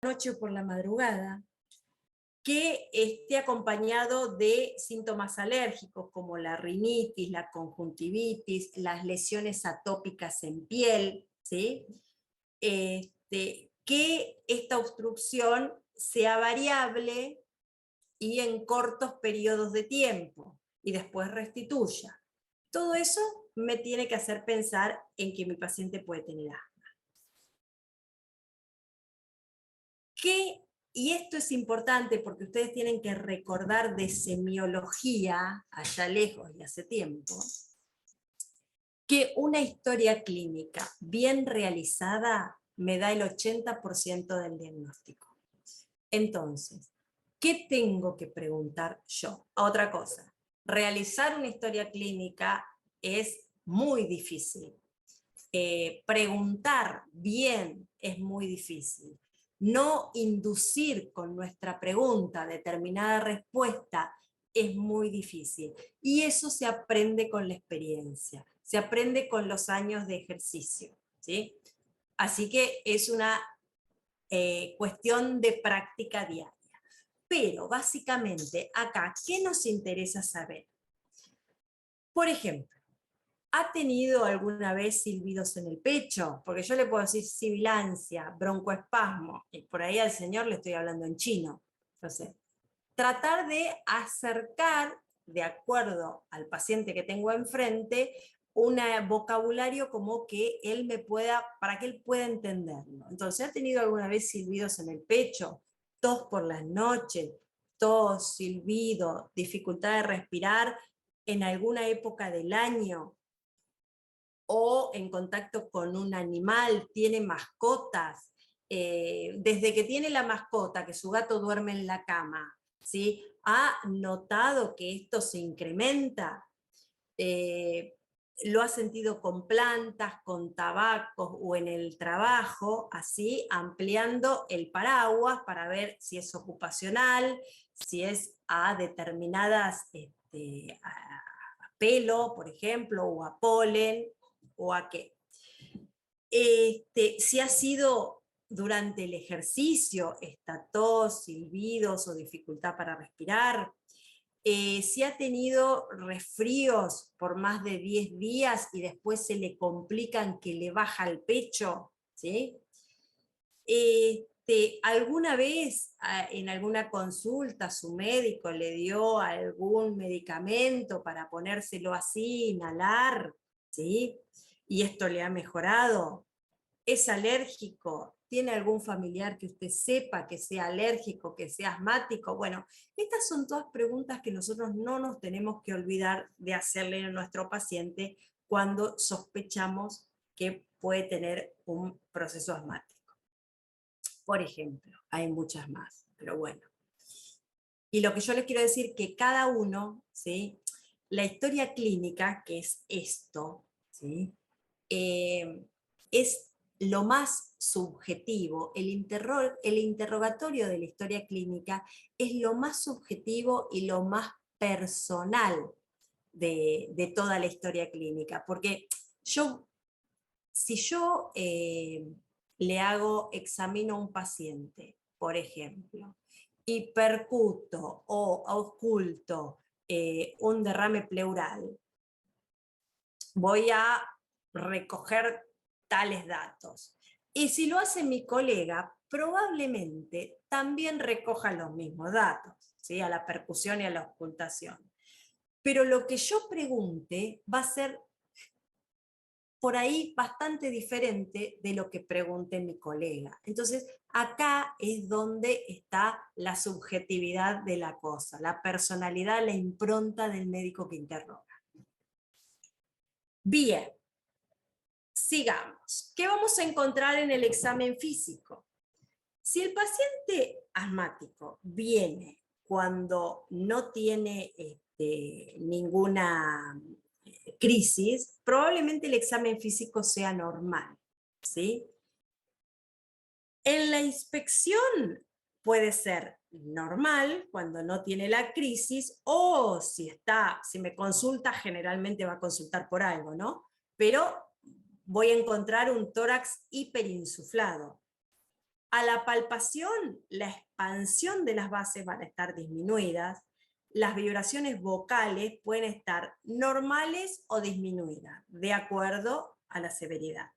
noche o por la madrugada, que esté acompañado de síntomas alérgicos como la rinitis, la conjuntivitis, las lesiones atópicas en piel, ¿sí? Que esta obstrucción sea variable y en cortos periodos de tiempo, y después restituya. Todo eso me tiene que hacer pensar en que mi paciente puede tener asma. Y esto es importante porque ustedes tienen que recordar de semiología, allá lejos y hace tiempo, que una historia clínica bien realizada me da el 80% del diagnóstico. Entonces, ¿qué tengo que preguntar yo? Otra cosa, realizar una historia clínica es muy difícil. Preguntar bien es muy difícil. No inducir con nuestra pregunta determinada respuesta es muy difícil. Y eso se aprende con la experiencia, se aprende con los años de ejercicio, ¿sí? Así que es una cuestión de práctica diaria. Pero básicamente acá, ¿qué nos interesa saber? Por ejemplo, ¿ha tenido alguna vez silbidos en el pecho? Porque yo le puedo decir sibilancia, broncoespasmo, y por ahí al señor le estoy hablando en chino. Entonces, tratar de acercar, de acuerdo al paciente que tengo enfrente, un vocabulario como que él me pueda, para que él pueda entenderlo. Entonces, ¿ha tenido alguna vez silbidos en el pecho? Tos por las noches, tos, silbido, dificultad de respirar en alguna época del año, o en contacto con un animal, tiene mascotas, desde que tiene la mascota, que su gato duerme en la cama, ¿sí? ¿Ha notado que esto se incrementa? Lo ha sentido con plantas, con tabacos o en el trabajo, así ampliando el paraguas para ver si es ocupacional, si es a determinadas a pelo, por ejemplo, o a polen, o a qué. Si ha sido durante el ejercicio, esta tos, silbidos o dificultad para respirar, si ha tenido resfríos por más de 10 días y después se le complican que le baja el pecho, ¿sí? ¿Alguna vez en alguna consulta su médico le dio algún medicamento para ponérselo así, inhalar, ¿sí? Y esto le ha mejorado? ¿Es alérgico? ¿Tiene algún familiar que usted sepa que sea alérgico, que sea asmático? Bueno, estas son todas preguntas que nosotros no nos tenemos que olvidar de hacerle a nuestro paciente cuando sospechamos que puede tener un proceso asmático. Por ejemplo, hay muchas más, pero bueno. Y lo que yo les quiero decir que cada uno, ¿sí? La historia clínica, que es esto, ¿sí? Es lo más subjetivo. El interrogatorio de la historia clínica es lo más subjetivo y lo más personal de toda la historia clínica, porque si yo examino a un paciente, por ejemplo, y percuto o oculto un derrame pleural, voy a recoger tales datos. Y si lo hace mi colega, probablemente también recoja los mismos datos, ¿sí? A la percusión y a la ocultación. Pero lo que yo pregunte va a ser por ahí bastante diferente de lo que pregunte mi colega. Entonces, acá es donde está la subjetividad de la cosa, la personalidad, la impronta del médico que interroga. Bien, sigamos. ¿Qué vamos a encontrar en el examen físico? Si el paciente asmático viene cuando no tiene ninguna crisis, probablemente el examen físico sea normal, ¿sí? En la inspección puede ser normal cuando no tiene la crisis, o si me consulta, generalmente va a consultar por algo, ¿no? Pero voy a encontrar un tórax hiperinsuflado. A la palpación, la expansión de las bases van a estar disminuidas, las vibraciones vocales pueden estar normales o disminuidas, de acuerdo a la severidad.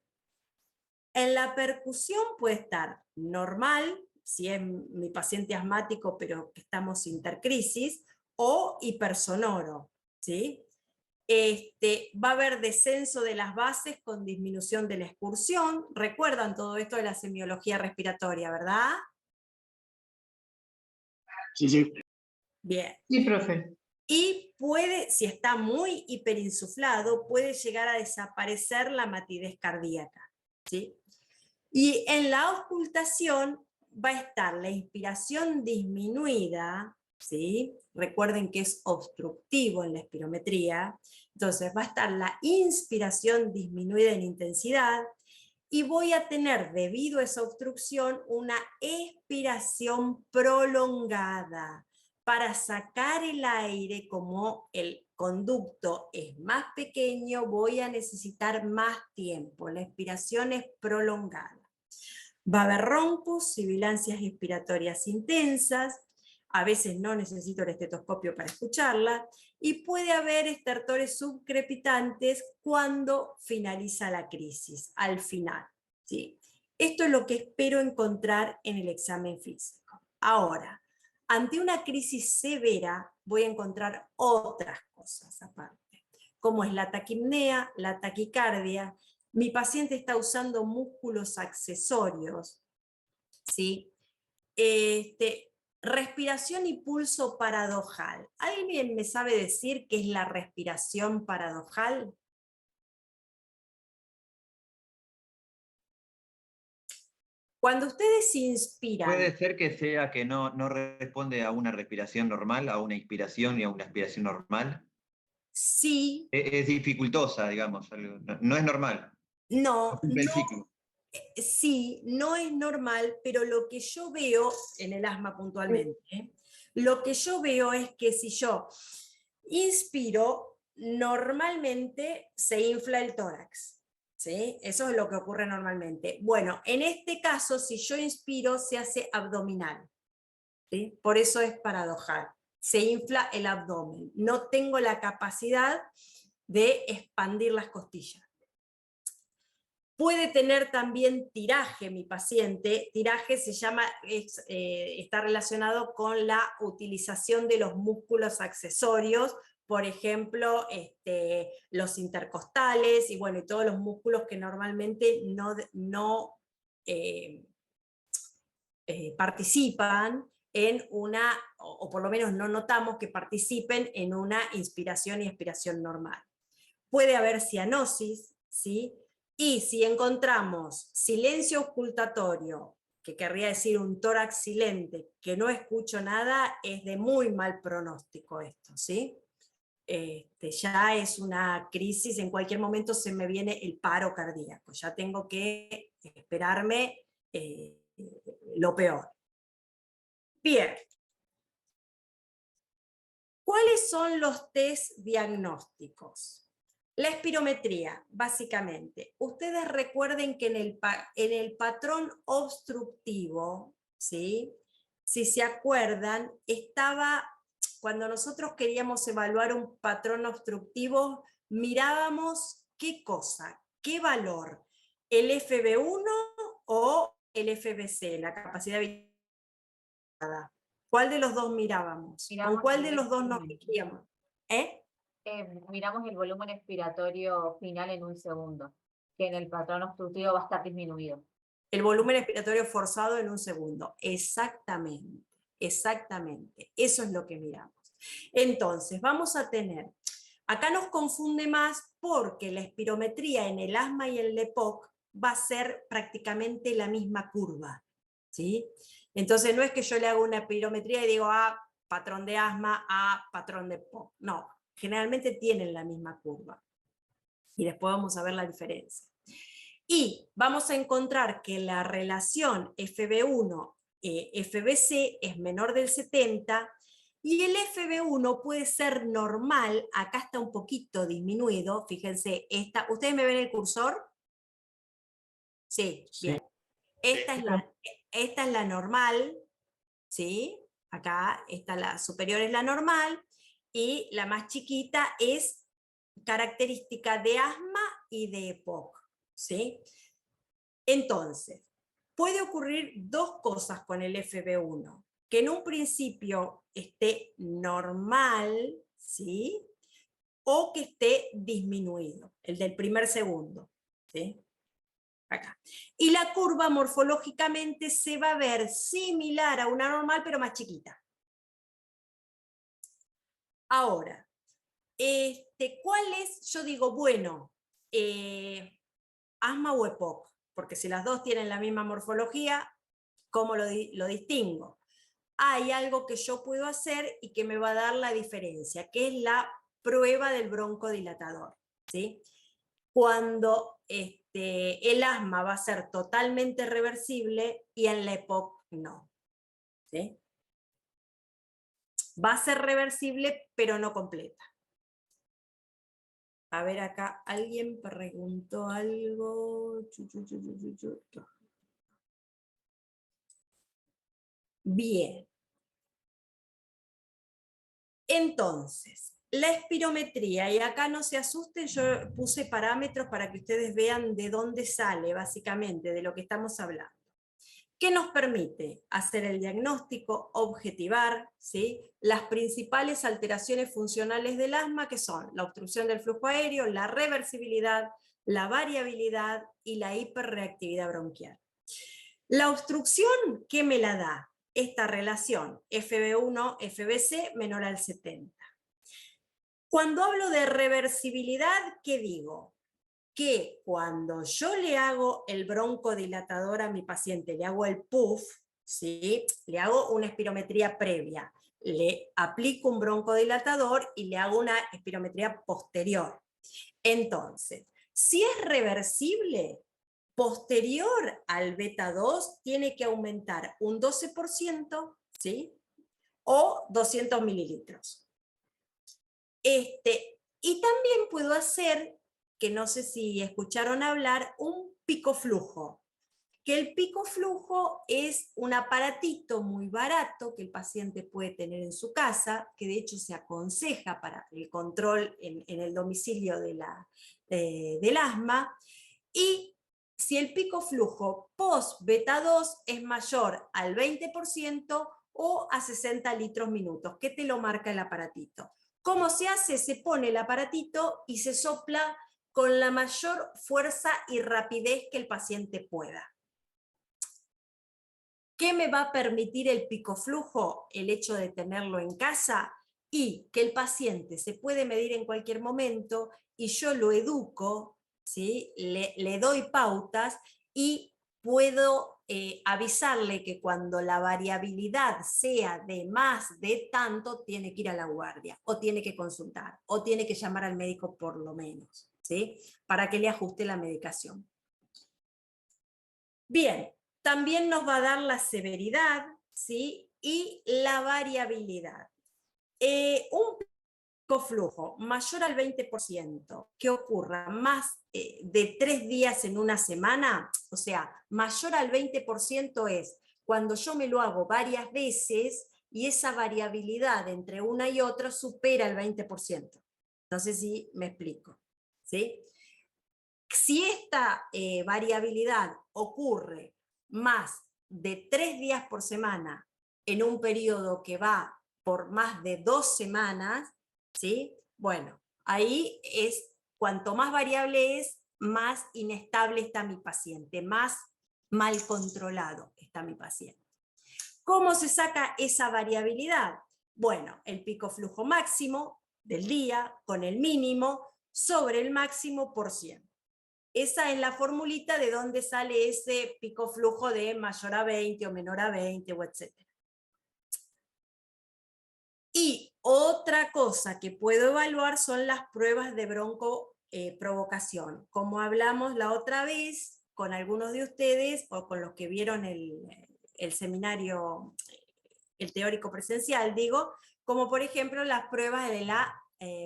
En la percusión puede estar normal, si es mi paciente asmático pero que estamos intercrisis, o hipersonoro, ¿sí? Va a haber descenso de las bases con disminución de la excursión. Recuerdan todo esto de la semiología respiratoria, ¿verdad? Sí, sí. Bien. Sí, profe. Y puede, si está muy hiperinsuflado, puede llegar a desaparecer la matidez cardíaca, ¿sí? Y en la auscultación va a estar la inspiración disminuida, ¿sí? Recuerden que es obstructivo en la espirometría, entonces va a estar la inspiración disminuida en intensidad, y voy a tener, debido a esa obstrucción, una expiración prolongada. Para sacar el aire, como el conducto es más pequeño, voy a necesitar más tiempo. La expiración es prolongada. Va a haber roncos, sibilancias expiratorias intensas, a veces no necesito el estetoscopio para escucharla, y puede haber estertores subcrepitantes cuando finaliza la crisis, al final, ¿sí? Esto es lo que espero encontrar en el examen físico. Ahora, ante una crisis severa voy a encontrar otras cosas aparte, como es la taquipnea, la taquicardia. Mi paciente está usando músculos accesorios, ¿sí? Respiración y pulso paradojal. ¿Alguien me sabe decir qué es la respiración paradojal? Cuando ustedes inspiran... Puede ser que sea que no responde a una respiración normal, a una inspiración y a una expiración normal. Sí. Es dificultosa, digamos, no es normal. No, No, el ciclo. sí, no es normal, pero lo que yo veo, en el asma puntualmente, lo que yo veo es que si yo inspiro, normalmente se infla el tórax, ¿sí? Eso es lo que ocurre normalmente. Bueno, en este caso, si yo inspiro, se hace abdominal, ¿sí? Por eso es paradojal. Se infla el abdomen. No tengo la capacidad de expandir las costillas. Puede tener también tiraje mi paciente. Tiraje se llama, está relacionado con la utilización de los músculos accesorios, por ejemplo, los intercostales y bueno, y todos los músculos que normalmente no participan en una, o por lo menos no notamos que participen en una inspiración y expiración normal. Puede haber cianosis, ¿sí? Y si encontramos silencio auscultatorio, que querría decir un tórax silente, que no escucho nada, es de muy mal pronóstico esto, ¿sí? Ya es una crisis, en cualquier momento se me viene el paro cardíaco, ya tengo que esperarme lo peor. Bien. ¿Cuáles son los test diagnósticos? La espirometría, básicamente. Ustedes recuerden que en el patrón obstructivo, ¿sí? Si se acuerdan, estaba, cuando nosotros queríamos evaluar un patrón obstructivo, mirábamos qué cosa, qué valor, el FB1 o el FBC, la capacidad visitada. ¿Cuál de los dos mirábamos? ¿Con cuál de los dos nos metíamos? Miramos el volumen expiratorio final en un segundo, que en el patrón obstructivo va a estar disminuido. El volumen expiratorio forzado en un segundo. Exactamente, exactamente. Eso es lo que miramos. Entonces, vamos a tener, acá nos confunde más porque la espirometría en el asma y el EPOC va a ser prácticamente la misma curva, ¿sí? Entonces no es que yo le hago una espirometría y digo, patrón de asma, patrón de EPOC. No, generalmente tienen la misma curva. Y después vamos a ver la diferencia. Y vamos a encontrar que la relación FB1-FBC es menor del 70, y el FB1 puede ser normal, acá está un poquito disminuido, fíjense, ¿ustedes me ven el cursor? Sí, bien. Esta es esta es la normal, ¿sí? Acá, la superior es la normal, y la más chiquita es característica de asma y de EPOC, ¿sí? Entonces, puede ocurrir dos cosas con el FB1, que en un principio esté normal, ¿sí? O que esté disminuido, el del primer segundo, ¿sí? Acá. Y la curva morfológicamente se va a ver similar a una normal, pero más chiquita. Ahora, ¿cuál es? Yo digo, bueno, asma o EPOC, porque si las dos tienen la misma morfología, ¿cómo lo distingo? Hay algo que yo puedo hacer y que me va a dar la diferencia, que es la prueba del broncodilatador, ¿sí? Cuando el asma va a ser totalmente reversible y en la EPOC no, ¿sí? Va a ser reversible, pero no completa. A ver, acá alguien preguntó algo. Bien. Entonces, la espirometría, y acá no se asusten, yo puse parámetros para que ustedes vean de dónde sale, básicamente, de lo que estamos hablando. ¿Qué nos permite? Hacer el diagnóstico, objetivar, ¿sí? Las principales alteraciones funcionales del asma, que son la obstrucción del flujo aéreo, la reversibilidad, la variabilidad y la hiperreactividad bronquial. La obstrucción, ¿qué me la da? Esta relación FB1, FBC menor al 70. Cuando hablo de reversibilidad, ¿qué digo? Que cuando yo le hago el broncodilatador a mi paciente, le hago el PUF, ¿sí? Le hago una espirometría previa, le aplico un broncodilatador y le hago una espirometría posterior. Entonces, si es reversible, posterior al beta 2 tiene que aumentar un 12%, ¿sí? O 200 mililitros. Y también puedo hacer, que no sé si escucharon hablar, un picoflujo. Que el picoflujo es un aparatito muy barato que el paciente puede tener en su casa, que de hecho se aconseja para el control en el domicilio del asma, y si el picoflujo post-beta 2 es mayor al 20% o a 60 litros minutos, que te lo marca el aparatito. ¿Cómo se hace? Se pone el aparatito y se sopla con la mayor fuerza y rapidez que el paciente pueda. ¿Qué me va a permitir el picoflujo? El hecho de tenerlo en casa y que el paciente se puede medir en cualquier momento y yo lo educo, ¿sí? Le doy pautas y puedo avisarle que cuando la variabilidad sea de más de tanto, tiene que ir a la guardia, o tiene que consultar, o tiene que llamar al médico por lo menos, ¿sí? Para que le ajuste la medicación. Bien, también nos va a dar la severidad, ¿sí? Y la variabilidad. Un picoflujo mayor al 20%, que ocurra más de 3 días en una semana, o sea, mayor al 20% es cuando yo me lo hago varias veces y esa variabilidad entre una y otra supera el 20%. No sé si me explico, ¿sí? Si esta variabilidad ocurre más de 3 días por semana en un periodo que va por más de 2 semanas, ¿sí? Bueno, ahí es, cuanto más variable es, más inestable está mi paciente, más mal controlado está mi paciente. ¿Cómo se saca esa variabilidad? Bueno, el pico flujo máximo del día con el mínimo sobre el máximo por 100. Esa es la formulita de donde sale ese pico flujo de mayor a 20 o menor a 20 o etc. Y otra cosa que puedo evaluar son las pruebas de broncoprovocación. Como hablamos la otra vez con algunos de ustedes o con los que vieron el seminario, el teórico presencial, digo, como por ejemplo las pruebas de la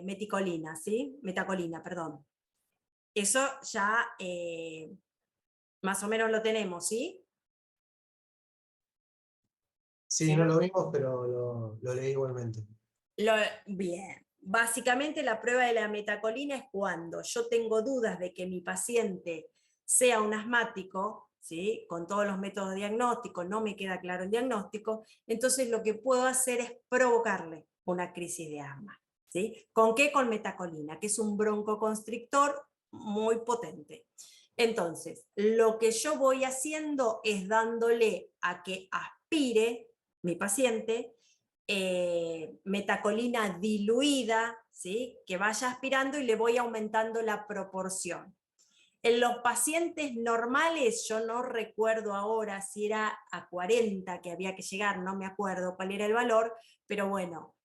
metacolina, ¿sí? Metacolina, perdón. Eso ya más o menos lo tenemos, ¿sí? Sí, ¿sí? no lo vimos, pero lo leí igualmente. Bien. Básicamente la prueba de la metacolina es cuando yo tengo dudas de que mi paciente sea un asmático, ¿sí? Con todos los métodos diagnósticos, no me queda claro el diagnóstico, entonces lo que puedo hacer es provocarle una crisis de asma. ¿Sí? ¿Con qué? Con metacolina, que es un broncoconstrictor muy potente. Entonces, lo que yo voy haciendo es dándole a que aspire mi paciente metacolina diluida, ¿sí? Que vaya aspirando y le voy aumentando la proporción. En los pacientes normales, yo no recuerdo ahora si era a 40 que había que llegar, no me acuerdo cuál era el valor, pero bueno,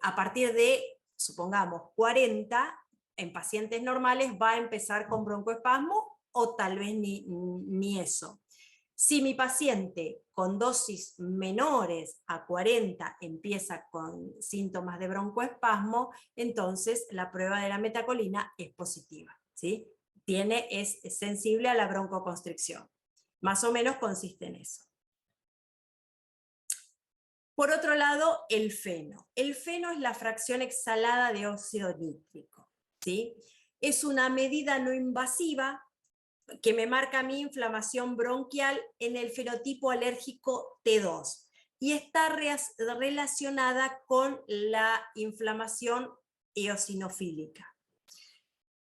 a partir de, supongamos, 40, en pacientes normales va a empezar con broncoespasmo o tal vez ni eso. Si mi paciente con dosis menores a 40 empieza con síntomas de broncoespasmo, entonces la prueba de la metacolina es positiva, ¿sí? Es sensible a la broncoconstricción. Más o menos consiste en eso. Por otro lado, el feno. El feno es la fracción exhalada de óxido nítrico, ¿sí? Es una medida no invasiva que me marca mi inflamación bronquial en el fenotipo alérgico T2 y está relacionada con la inflamación eosinofílica.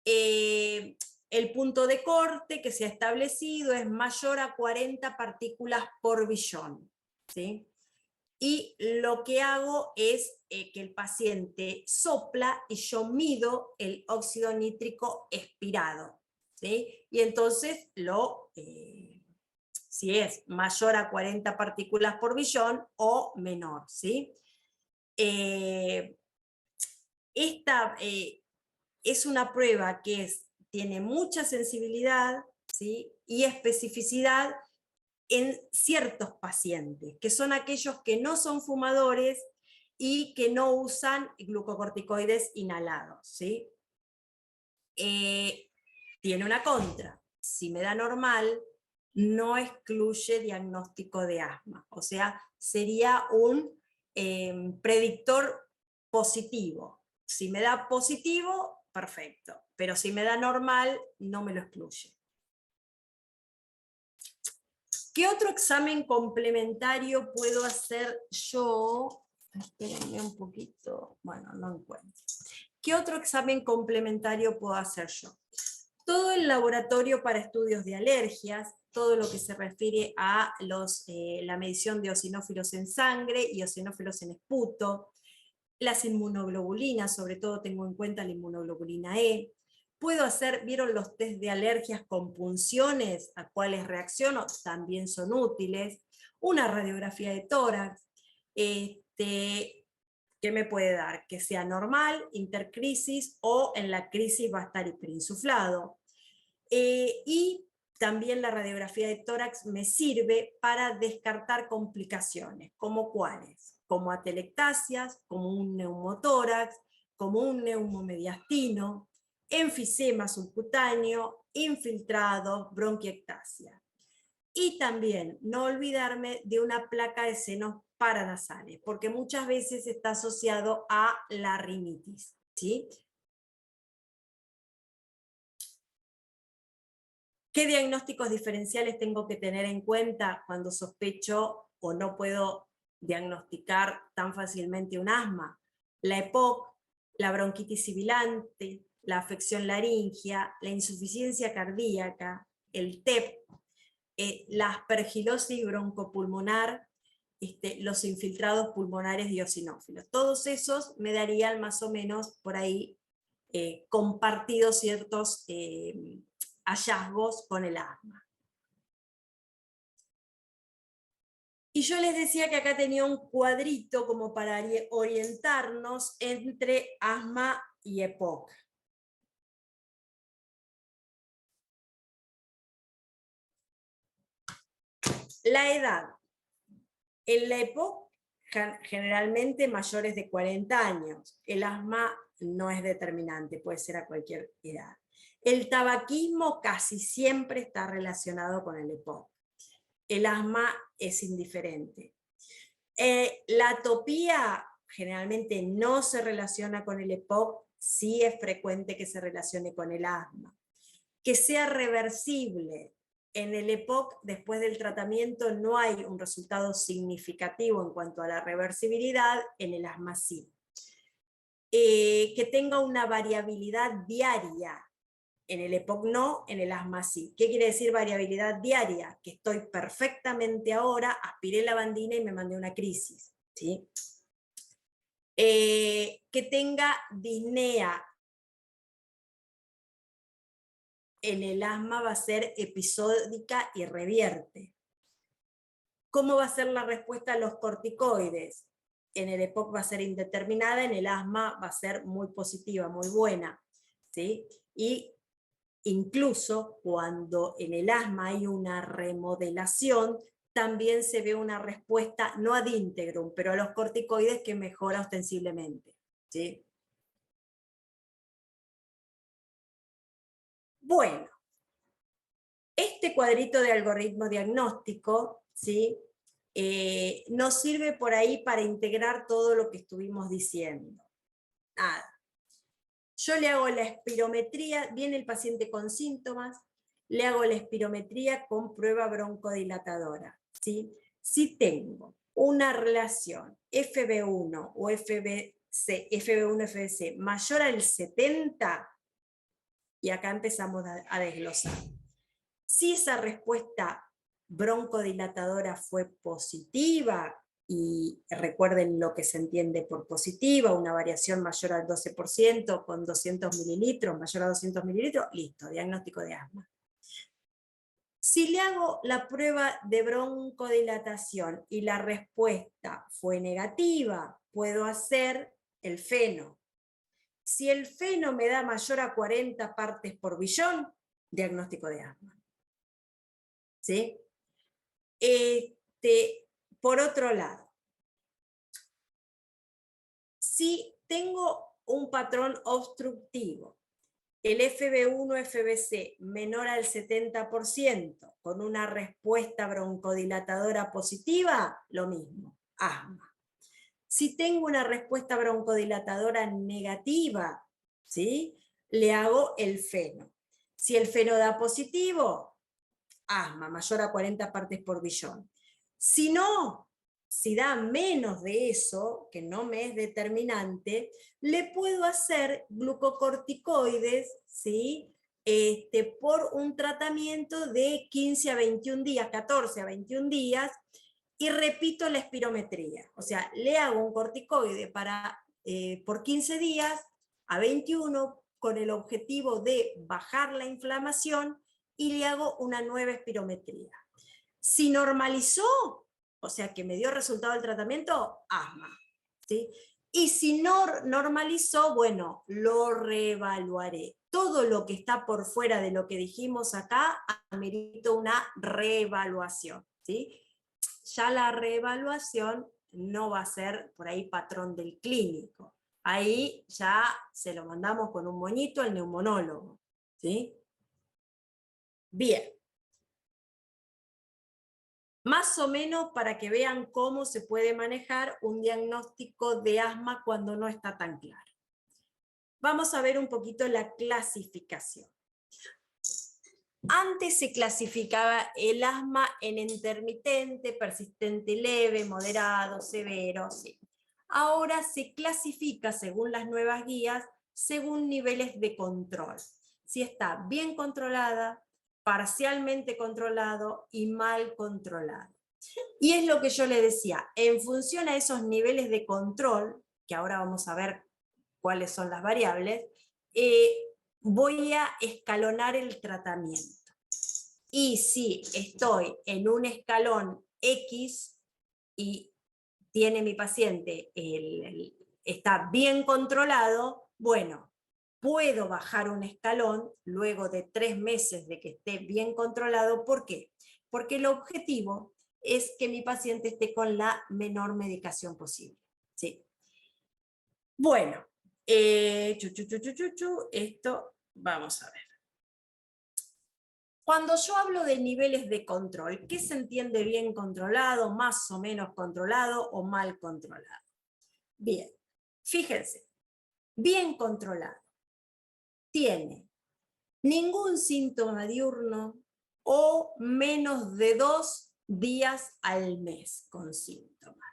El punto de corte que se ha establecido es mayor a 40 partículas por billón, ¿sí? Y lo que hago es que el paciente sopla y yo mido el óxido nítrico expirado, ¿sí? Y entonces si es mayor a 40 partículas por billón o menor, ¿sí? Esta es una prueba que tiene mucha sensibilidad, ¿sí? Y especificidad en ciertos pacientes, que son aquellos que no son fumadores y que no usan glucocorticoides inhalados, ¿sí? Tiene una contra. Si me da normal, no excluye diagnóstico de asma. O sea, sería un predictor positivo. Si me da positivo, perfecto. Pero si me da normal, no me lo excluye. ¿Qué otro examen complementario puedo hacer yo? Espérenme un poquito. Bueno, no encuentro. ¿Qué otro examen complementario puedo hacer yo? Todo el laboratorio para estudios de alergias, todo lo que se refiere a la medición de eosinófilos en sangre y eosinófilos en esputo, las inmunoglobulinas, sobre todo tengo en cuenta la inmunoglobulina E. Puedo hacer, ¿vieron los test de alergias con punciones a cuáles reacciono? También son útiles. Una radiografía de tórax. ¿Qué me puede dar? Que sea normal, intercrisis o en la crisis va a estar hiperinsuflado. Y también la radiografía de tórax me sirve para descartar complicaciones, ¿como cuáles? Como atelectasias, como un neumotórax, como un neumomediastino, enfisema subcutáneo, infiltrados, bronquiectasia. Y también no olvidarme de una placa de senos paranasales, porque muchas veces está asociado a la rinitis, ¿sí? ¿Qué diagnósticos diferenciales tengo que tener en cuenta cuando sospecho o no puedo diagnosticar tan fácilmente un asma? La EPOC, la bronquitis sibilante, la afección laringea, la insuficiencia cardíaca, el TEP, la aspergilosis broncopulmonar, los infiltrados pulmonares eosinófilos. Todos esos me darían más o menos por ahí compartidos ciertos hallazgos con el asma. Y yo les decía que acá tenía un cuadrito como para orientarnos entre asma y EPOC. La edad. En la EPOC generalmente mayores de 40 años. El asma no es determinante, puede ser a cualquier edad. El tabaquismo casi siempre está relacionado con el EPOC. El asma es indiferente. La atopía generalmente no se relaciona con el EPOC, sí es frecuente que se relacione con el asma. Que sea reversible. En el EPOC, después del tratamiento, no hay un resultado significativo en cuanto a la reversibilidad, en el asma sí. Que tenga una variabilidad diaria. En el EPOC no, en el asma sí. ¿Qué quiere decir variabilidad diaria? Que estoy perfectamente ahora, aspiré lavandina y me mandé una crisis, ¿sí? Que tenga disnea. En el asma va a ser episódica y revierte. ¿Cómo va a ser la respuesta a los corticoides? En el EPOC va a ser indeterminada, en el asma va a ser muy positiva, muy buena, ¿sí? Y incluso cuando en el asma hay una remodelación, también se ve una respuesta, no ad integrum, pero a los corticoides que mejora ostensiblemente, ¿sí? Bueno, este cuadrito de algoritmo diagnóstico, ¿sí? Nos sirve por ahí para integrar todo lo que estuvimos diciendo. Nada. Yo le hago la espirometría, viene el paciente con síntomas, le hago la espirometría con prueba broncodilatadora, ¿sí? Si tengo una relación FB1 o FB1-FBC mayor al 70, y acá empezamos a desglosar. Si esa respuesta broncodilatadora fue positiva, y recuerden lo que se entiende por positiva, una variación mayor al 12% con 200 mililitros, mayor a 200 mililitros, listo, diagnóstico de asma. Si le hago la prueba de broncodilatación y la respuesta fue negativa, puedo hacer el feno. Si el feno me da mayor a 40 partes por billón, diagnóstico de asma. ¿Sí? Por otro lado, si tengo un patrón obstructivo, el FB1-FBC menor al 70%, con una respuesta broncodilatadora positiva, lo mismo, asma. Si tengo una respuesta broncodilatadora negativa, ¿sí? Le hago el feno. Si el feno da positivo, asma, mayor a 40 partes por billón. Si no, si da menos de eso, que no me es determinante, le puedo hacer glucocorticoides, ¿sí? Por un tratamiento de 15 a 21 días, 14 a 21 días, y repito la espirometría. O sea, le hago un corticoide por 15 días a 21 con el objetivo de bajar la inflamación, y le hago una nueva espirometría. Si normalizó, o sea que me dio resultado el tratamiento, asma, ¿sí? Y si no normalizó, bueno, lo reevaluaré. Todo lo que está por fuera de lo que dijimos acá amerita una reevaluación, ¿sí? Ya la reevaluación no va a ser por ahí patrón del clínico. Ahí ya se lo mandamos con un moñito al neumonólogo, ¿sí? Bien. Más o menos para que vean cómo se puede manejar un diagnóstico de asma cuando no está tan claro. Vamos a ver un poquito la clasificación. Antes se clasificaba el asma en intermitente, persistente leve, moderado, severo, sí. Ahora se clasifica según las nuevas guías, según niveles de control. Si está bien controlada, parcialmente controlado y mal controlado. Y es lo que yo le decía, en función a esos niveles de control, que ahora vamos a ver cuáles son las variables, voy a escalonar el tratamiento. Y si estoy en un escalón X y tiene mi paciente, está bien controlado, bueno, puedo bajar un escalón luego de 3 meses de que esté bien controlado. ¿Por qué? Porque el objetivo es que mi paciente esté con la menor medicación posible, ¿sí? Bueno, esto vamos a ver. Cuando yo hablo de niveles de control, ¿qué se entiende bien controlado, más o menos controlado o mal controlado? Bien, fíjense, bien controlado. Tiene ningún síntoma diurno o menos de 2 días al mes con síntomas.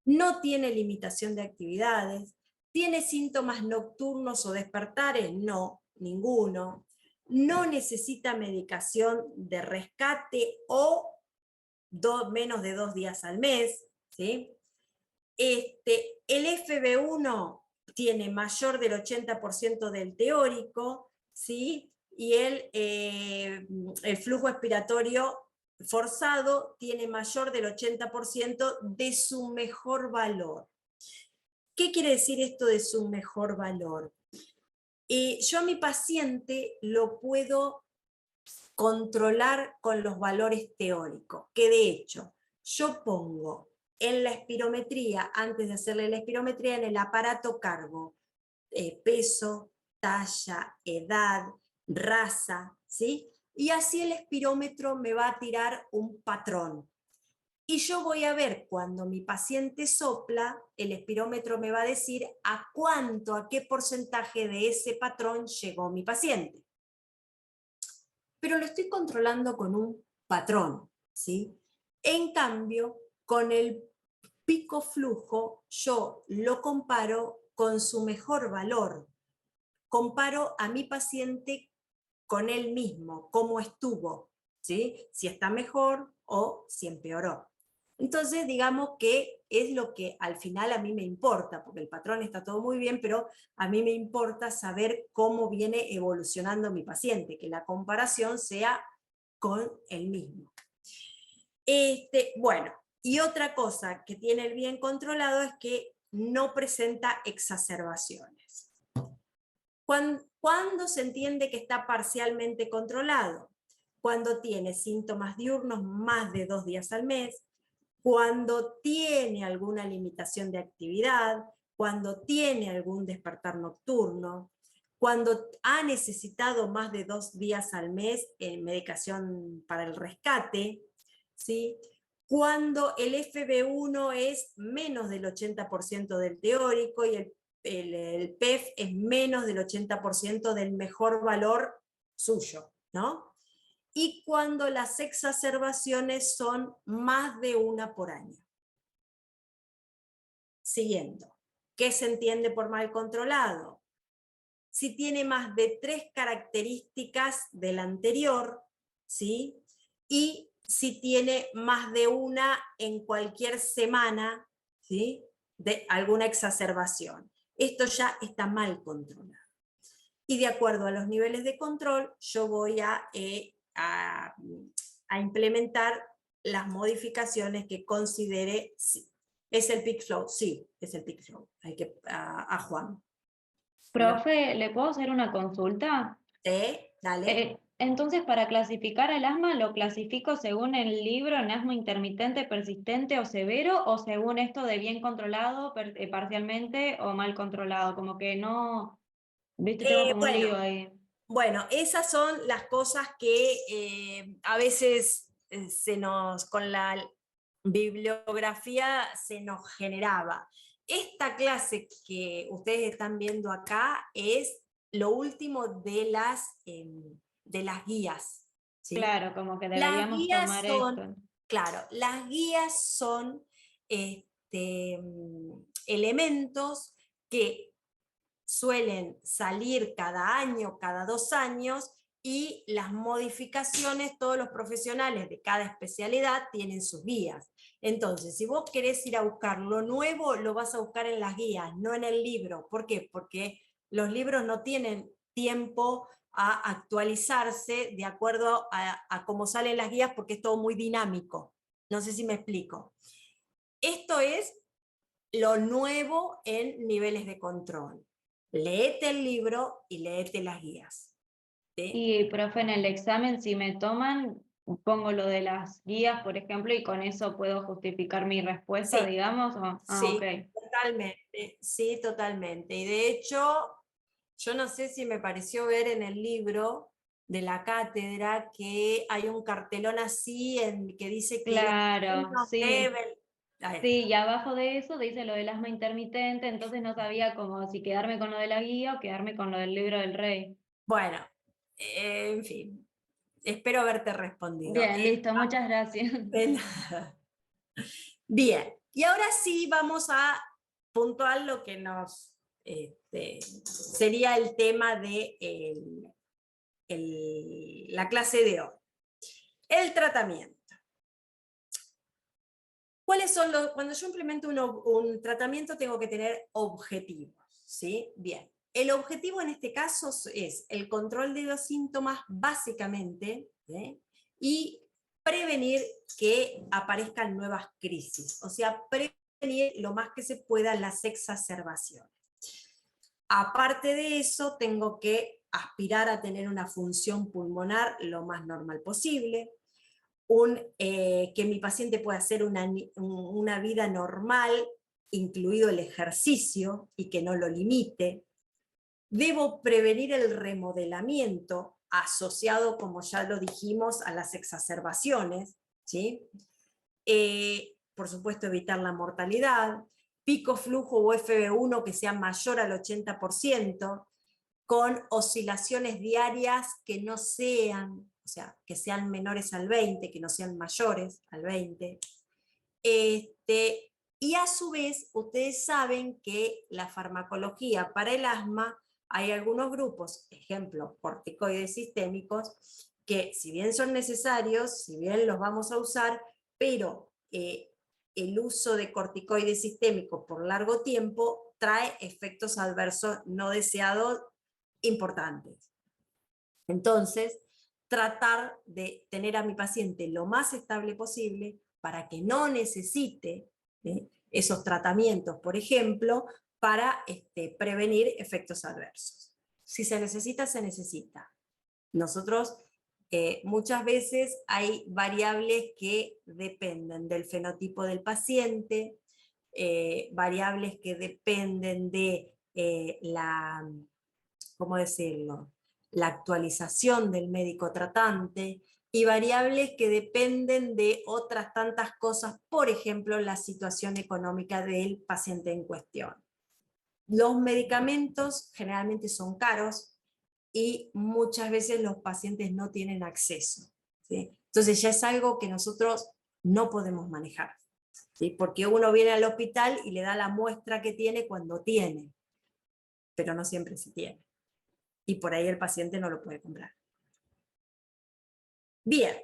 No tiene limitación de actividades. ¿Tiene síntomas nocturnos o despertares? No, ninguno. No necesita medicación de rescate o menos de 2 días al mes. ¿Sí? El FB1 tiene mayor del 80% del teórico, ¿sí? Y el flujo expiratorio forzado tiene mayor del 80% de su mejor valor. ¿Qué quiere decir esto de su mejor valor? Yo a mi paciente lo puedo controlar con los valores teóricos, que de hecho yo pongo en la espirometría, antes de hacerle la espirometría, en el aparato cargo peso, talla, edad, raza, ¿sí? Y así el espirómetro me va a tirar un patrón. Y yo voy a ver cuando mi paciente sopla, el espirómetro me va a decir a cuánto, a qué porcentaje de ese patrón llegó mi paciente. Pero lo estoy controlando con un patrón, ¿sí? En cambio, con el pico flujo, yo lo comparo con su mejor valor. Comparo a mi paciente con él mismo, cómo estuvo, ¿sí? Si está mejor o si empeoró. Entonces, digamos que es lo que al final a mí me importa, porque el patrón está todo muy bien, pero a mí me importa saber cómo viene evolucionando mi paciente, que la comparación sea con el mismo. Bueno, y otra cosa que tiene el bien controlado es que no presenta exacerbaciones. ¿Cuándo se entiende que está parcialmente controlado? Cuando tiene síntomas diurnos más de 2 días al mes, cuando tiene alguna limitación de actividad, cuando tiene algún despertar nocturno, cuando ha necesitado más de 2 días al mes en medicación para el rescate, ¿sí? Cuando el FB1 es menos del 80% del teórico y el PEF es menos del 80% del mejor valor suyo, ¿no? Y cuando las exacerbaciones son más de 1 por año. Siguiendo, ¿qué se entiende por mal controlado? Si tiene más de 3 características del anterior, ¿sí? Y si tiene más de 1 en cualquier semana, ¿sí? De alguna exacerbación. Esto ya está mal controlado. Y de acuerdo a los niveles de control, yo voy a implementar las modificaciones que considere. ¿Es el peak flow? Sí, es el peak flow. Hay que a Juan. Profe, ¿le puedo hacer una consulta? Dale. Entonces, para clasificar el asma, ¿lo clasifico según el libro en asma intermitente, persistente o severo, o según esto de bien controlado, parcialmente o mal controlado? Como que no, viste, tengo como un lío ahí. Bueno, esas son las cosas que a veces con la bibliografía se nos generaba. Esta clase que ustedes están viendo acá es lo último de las guías. ¿sí? Claro, como que Las deberíamos guías tomar son, esto. claro, las guías son elementos que suelen salir cada año, cada 2 años, y las modificaciones, todos los profesionales de cada especialidad tienen sus guías. Entonces, si vos querés ir a buscar lo nuevo, lo vas a buscar en las guías, no en el libro. ¿Por qué? Porque los libros no tienen tiempo a actualizarse de acuerdo a cómo salen las guías, porque es todo muy dinámico. No sé si me explico. Esto es lo nuevo en niveles de control. Léete el libro y léete las guías. ¿sí? Y, profe, en el examen, si me toman, pongo lo de las guías, por ejemplo, y con eso puedo justificar mi respuesta, Sí. digamos. Sí, Ok. totalmente. Sí, totalmente. Y de hecho, yo no sé si me pareció ver en el libro, de la cátedra que hay un cartelón así que dice que Claro, los sí. level. Ahí Sí, está. y abajo de eso dice lo del asma intermitente, entonces no sabía como si quedarme con lo de la guía o quedarme con lo del libro del rey. Bueno, en fin, espero haberte respondido. Bien, listo, muchas gracias. De nada. Bien, y ahora sí vamos a puntuar lo que nos sería el tema de la clase de hoy. El tratamiento. ¿Cuáles son cuando yo implemento un tratamiento tengo que tener objetivos, ¿sí? Bien, el objetivo en este caso es el control de los síntomas básicamente, ¿sí? Y prevenir que aparezcan nuevas crisis, o sea, prevenir lo más que se pueda las exacerbaciones. Aparte de eso, tengo que aspirar a tener una función pulmonar lo más normal posible, que mi paciente pueda hacer una vida normal, incluido el ejercicio, y que no lo limite. Debo prevenir el remodelamiento asociado, como ya lo dijimos, a las exacerbaciones, ¿sí? Por supuesto, evitar la mortalidad, pico flujo o FB1 que sea mayor al 80%, con oscilaciones diarias que no sean, o sea, que sean menores al 20, que no sean mayores al 20. Y a su vez, ustedes saben que la farmacología para el asma, hay algunos grupos, ejemplo, corticoides sistémicos, que si bien son necesarios, si bien los vamos a usar, pero el uso de corticoides sistémicos por largo tiempo trae efectos adversos no deseados importantes. Entonces, tratar de tener a mi paciente lo más estable posible para que no necesite esos tratamientos, por ejemplo, para prevenir efectos adversos. Si se necesita, se necesita. Nosotros muchas veces hay variables que dependen del fenotipo del paciente, variables que dependen de ¿cómo decirlo?, la actualización del médico tratante, y variables que dependen de otras tantas cosas, por ejemplo, la situación económica del paciente en cuestión. Los medicamentos generalmente son caros y muchas veces los pacientes no tienen acceso, ¿sí? Entonces ya es algo que nosotros no podemos manejar, ¿sí? Porque uno viene al hospital y le da la muestra que tiene cuando tiene, pero no siempre se tiene. Y por ahí el paciente no lo puede comprar. Bien,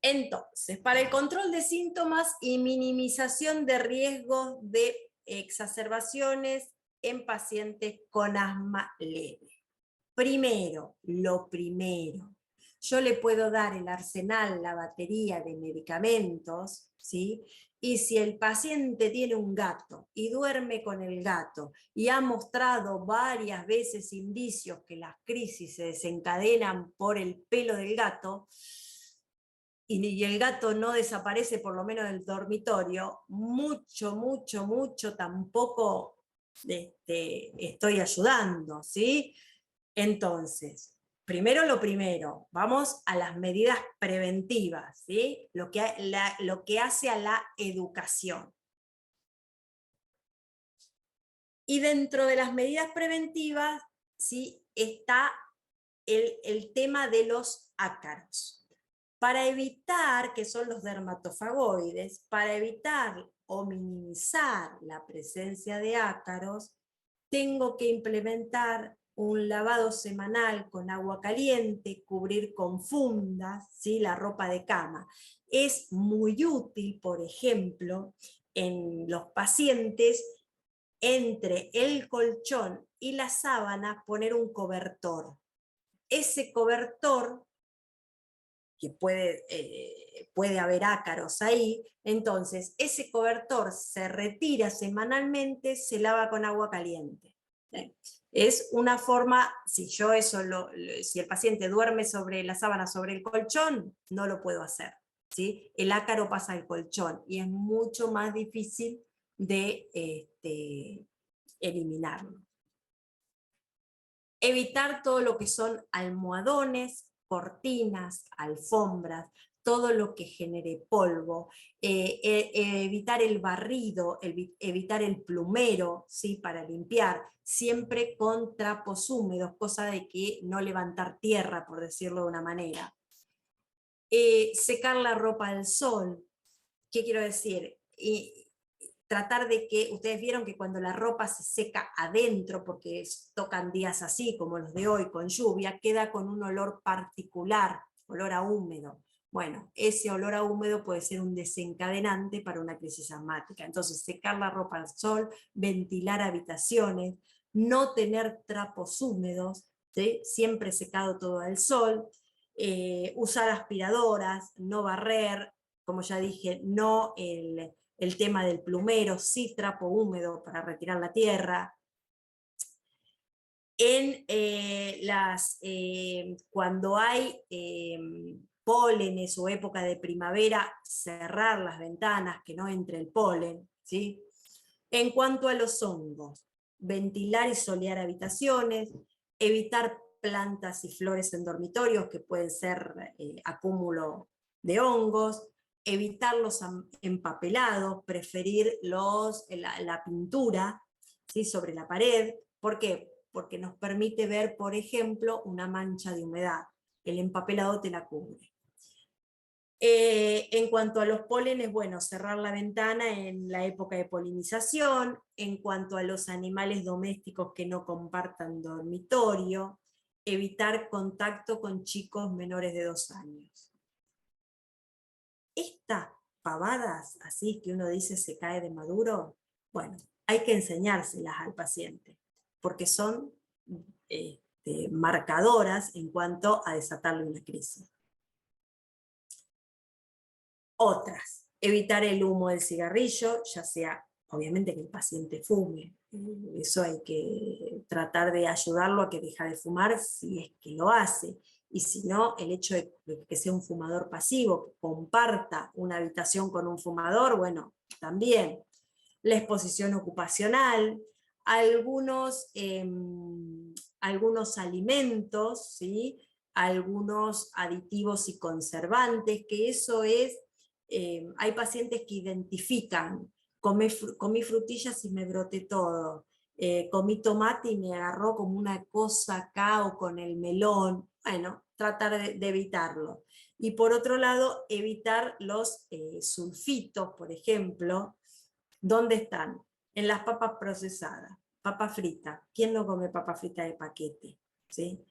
entonces, para el control de síntomas y minimización de riesgos de exacerbaciones en pacientes con asma leve. Primero, lo primero, yo le puedo dar el arsenal, la batería de medicamentos, ¿sí? Y si el paciente tiene un gato y duerme con el gato y ha mostrado varias veces indicios que las crisis se desencadenan por el pelo del gato, y el gato no desaparece por lo menos del dormitorio, mucho tampoco estoy ayudando, ¿sí? Entonces, primero lo primero, vamos a las medidas preventivas, ¿sí? Lo que hace a la educación. Y dentro de las medidas preventivas, ¿sí?, está el tema de los ácaros. Para evitar, que son los dermatofagoides, para evitar o minimizar la presencia de ácaros, tengo que implementar un lavado semanal con agua caliente, cubrir con fundas, ¿sí?, la ropa de cama. Es muy útil, por ejemplo, en los pacientes, entre el colchón y la sábana, poner un cobertor. Ese cobertor, que puede haber ácaros ahí, entonces ese cobertor se retira semanalmente, se lava con agua caliente. Es una forma, si si el paciente duerme sobre la sábana, sobre el colchón, no lo puedo hacer, ¿sí? El ácaro pasa al colchón y es mucho más difícil de eliminarlo. Evitar todo lo que son almohadones, cortinas, alfombras, todo lo que genere polvo, evitar el barrido, evitar el plumero, ¿sí? Para limpiar, siempre con trapos húmedos, cosa de que no levantar tierra, por decirlo de una manera. Secar la ropa al sol. ¿Qué quiero decir? Tratar de que, ustedes vieron que cuando la ropa se seca adentro, porque tocan días así como los de hoy con lluvia, queda con un olor particular, olor a húmedo. Bueno, ese olor a húmedo puede ser un desencadenante para una crisis asmática. Entonces, secar la ropa al sol, ventilar habitaciones, no tener trapos húmedos, ¿sí? Siempre secado todo al sol, usar aspiradoras, no barrer, como ya dije, no el tema del plumero, sí trapo húmedo para retirar la tierra. Cuando hay pólenes o época de primavera, cerrar las ventanas, que no entre el polen, ¿sí? En cuanto a los hongos, ventilar y solear habitaciones, evitar plantas y flores en dormitorios, que pueden ser acúmulo de hongos, evitar los empapelados, preferir la pintura, ¿sí? Sobre la pared. ¿Por qué? Porque nos permite ver, por ejemplo, una mancha de humedad. El empapelado te la cubre. En cuanto a los pólenes, bueno, cerrar la ventana en la época de polinización. En cuanto a los animales domésticos que no compartan dormitorio, evitar contacto con chicos menores de 2 años. Estas pavadas, así que uno dice se cae de maduro, bueno, hay que enseñárselas al paciente, porque son marcadoras en cuanto a desatarle una crisis. Otras, evitar el humo del cigarrillo, ya sea, obviamente, que el paciente fume. Eso hay que tratar de ayudarlo a que deje de fumar si es que lo hace. Y si no, el hecho de que sea un fumador pasivo, que comparta una habitación con un fumador, bueno, también. La exposición ocupacional, algunos alimentos, ¿sí? Algunos aditivos y conservantes, que eso es, hay pacientes que identifican, comí frutillas y me broté todo, comí tomate y me agarró como una cosa acá, o con el melón. Bueno, tratar de evitarlo. Y por otro lado, evitar los sulfitos, por ejemplo. ¿Dónde están? En las papas procesadas, papa frita. ¿Quién no come papa frita de paquete? ¿Sí?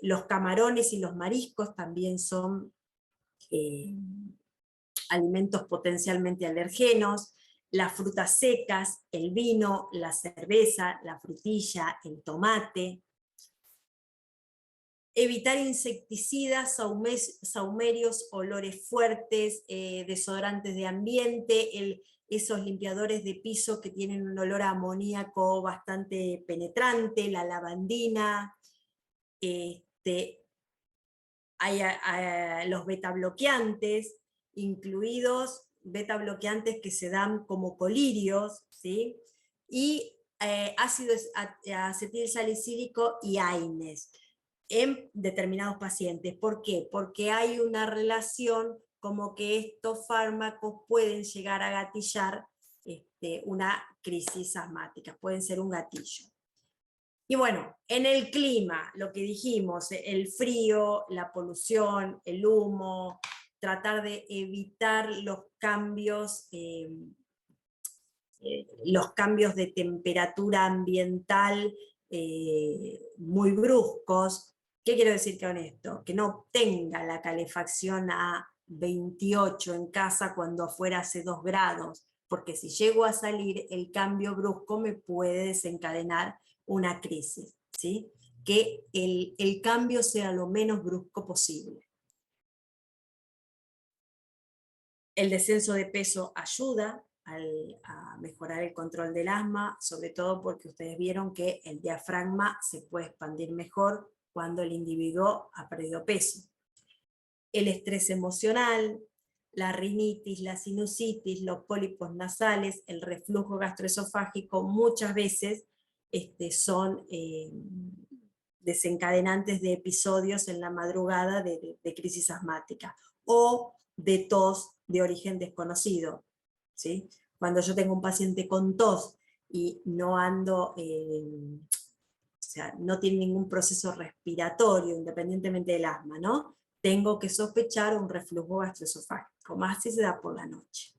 Los camarones y los mariscos también son alimentos potencialmente alergenos. Las frutas secas, el vino, la cerveza, la frutilla, el tomate. Evitar insecticidas, sahumerios, olores fuertes, desodorantes de ambiente, esos limpiadores de piso que tienen un olor a amoníaco bastante penetrante, la lavandina, hay los betabloqueantes, incluidos betabloqueantes que se dan como colirios, ¿sí? Y ácido acetilsalicílico y AINES en determinados pacientes. ¿Por qué? Porque hay una relación como que estos fármacos pueden llegar a gatillar una crisis asmática, pueden ser un gatillo. Y bueno, en el clima, lo que dijimos, el frío, la polución, el humo, tratar de evitar los cambios de temperatura ambiental muy bruscos. ¿Qué quiero decir con esto? Que no tenga la calefacción a 28 en casa cuando afuera hace 2 grados, porque si llego a salir, el cambio brusco me puede desencadenar una crisis, ¿sí? Que el cambio sea lo menos brusco posible. El descenso de peso ayuda a mejorar el control del asma, sobre todo porque ustedes vieron que el diafragma se puede expandir mejor cuando el individuo ha perdido peso. El estrés emocional, la rinitis, la sinusitis, los pólipos nasales, el reflujo gastroesofágico, muchas veces son desencadenantes de episodios en la madrugada de crisis asmática, o de tos de origen desconocido, ¿sí? Cuando yo tengo un paciente con tos y no ando, o sea, no tiene ningún proceso respiratorio, independientemente del asma, ¿no? Tengo que sospechar un reflujo gastroesofágico, más si se da por la noche.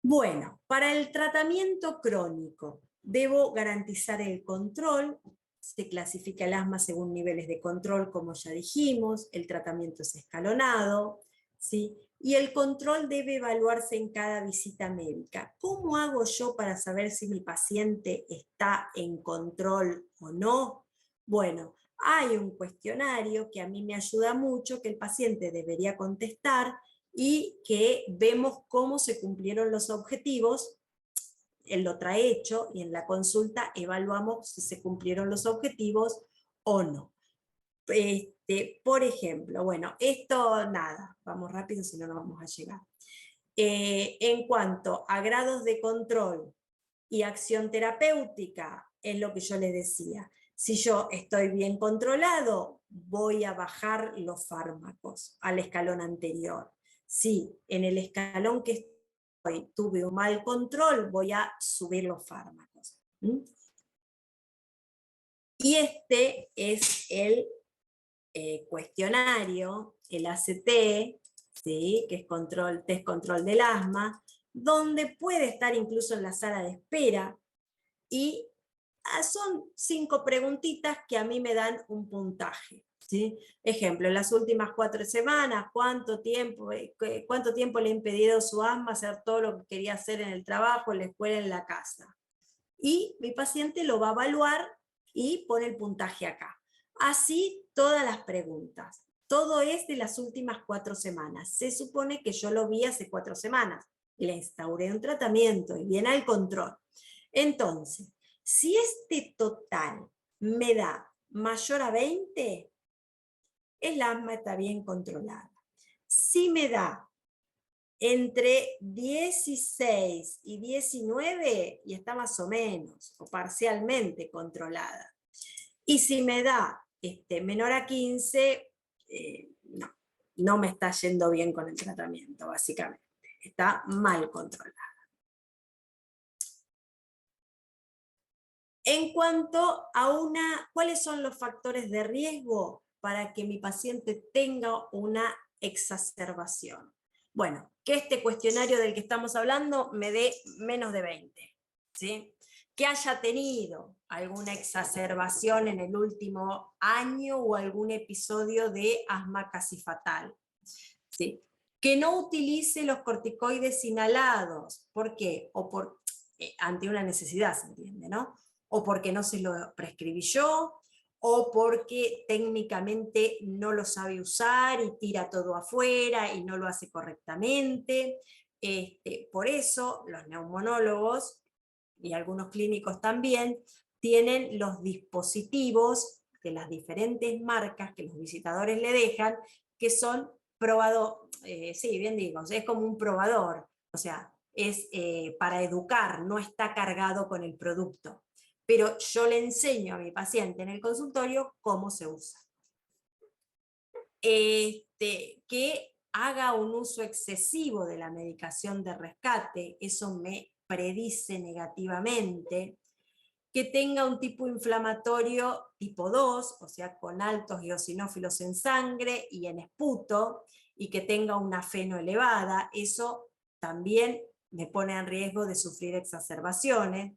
Bueno, para el tratamiento crónico, debo garantizar el control. Se clasifica el asma según niveles de control, como ya dijimos, el tratamiento es escalonado, ¿sí? Y el control debe evaluarse en cada visita médica. ¿Cómo hago yo para saber si mi paciente está en control o no? Bueno, hay un cuestionario que a mí me ayuda mucho, que el paciente debería contestar y que vemos cómo se cumplieron los objetivos. Él lo trae hecho y en la consulta evaluamos si se cumplieron los objetivos o no. Por ejemplo, bueno, esto nada, vamos rápido si no, no vamos a llegar. En cuanto a grados de control y acción terapéutica, es lo que yo les decía. Si yo estoy bien controlado, voy a bajar los fármacos al escalón anterior. Si en el escalón que estoy tuve un mal control, voy a subir los fármacos. Y este es el cuestionario, el ACT, ¿sí? Que es test control del asma, donde puede estar incluso en la sala de espera, y son 5 preguntitas que a mí me dan un puntaje. ¿Sí? Ejemplo, en las últimas 4 semanas, ¿cuánto tiempo le ha impedido su asma hacer todo lo que quería hacer en el trabajo, en la escuela, en la casa? Y mi paciente lo va a evaluar y pone el puntaje acá. Así todas las preguntas. Todo es de las últimas 4 semanas. Se supone que yo lo vi hace 4 semanas. Le instauré un tratamiento y viene al control. Entonces, si este total me da mayor a 20, el asma está bien controlada. Si me da entre 16 y 19, y está más o menos, o parcialmente controlada. Y si me da menor a 15, no me está yendo bien con el tratamiento, básicamente. Está mal controlada. En cuanto a ¿cuáles son los factores de riesgo para que mi paciente tenga una exacerbación? Bueno, que este cuestionario del que estamos hablando me dé menos de 20, ¿sí? Que haya tenido alguna exacerbación en el último año o algún episodio de asma casi fatal, ¿sí? Que no utilice los corticoides inhalados. ¿Por qué? Ante una necesidad, se entiende, ¿no? O porque no se lo prescribí yo, o porque técnicamente no lo sabe usar y tira todo afuera y no lo hace correctamente. Por eso los neumonólogos y algunos clínicos también tienen los dispositivos de las diferentes marcas que los visitadores le dejan, que son probador, sí, bien digo, es como un probador, o sea, es para educar, no está cargado con el producto. Pero yo le enseño a mi paciente en el consultorio cómo se usa. Que haga un uso excesivo de la medicación de rescate, eso me predice negativamente. Que tenga un tipo inflamatorio tipo 2, o sea, con altos eosinófilos en sangre y en esputo, y que tenga una feno elevada, eso también me pone en riesgo de sufrir exacerbaciones.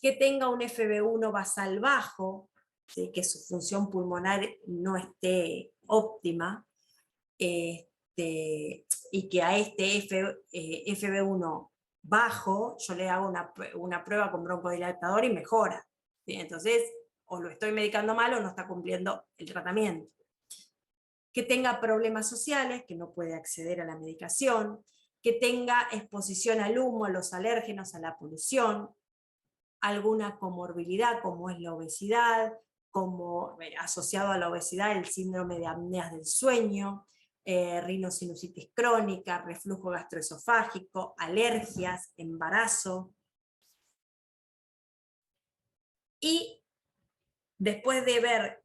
Que tenga un FB1 basal bajo, ¿sí? Que su función pulmonar no esté óptima, y que a este FB1 bajo yo le hago una prueba con broncodilatador y mejora, ¿sí? Entonces, o lo estoy medicando mal o no está cumpliendo el tratamiento. Que tenga problemas sociales, que no puede acceder a la medicación, que tenga exposición al humo, a los alérgenos, a la polución, alguna comorbilidad como es la obesidad, como asociado a la obesidad el síndrome de apneas del sueño, rinosinusitis crónica, reflujo gastroesofágico, alergias, embarazo. Y después de ver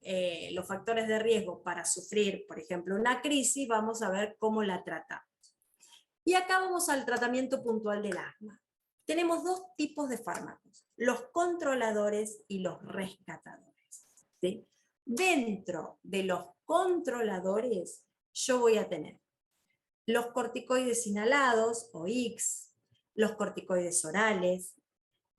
los factores de riesgo para sufrir, por ejemplo, una crisis, vamos a ver cómo la tratamos. Y acá vamos al tratamiento puntual del asma. Tenemos dos tipos de fármacos, los controladores y los rescatadores, ¿sí? Dentro de los controladores, yo voy a tener los corticoides inhalados, o IX, los corticoides orales,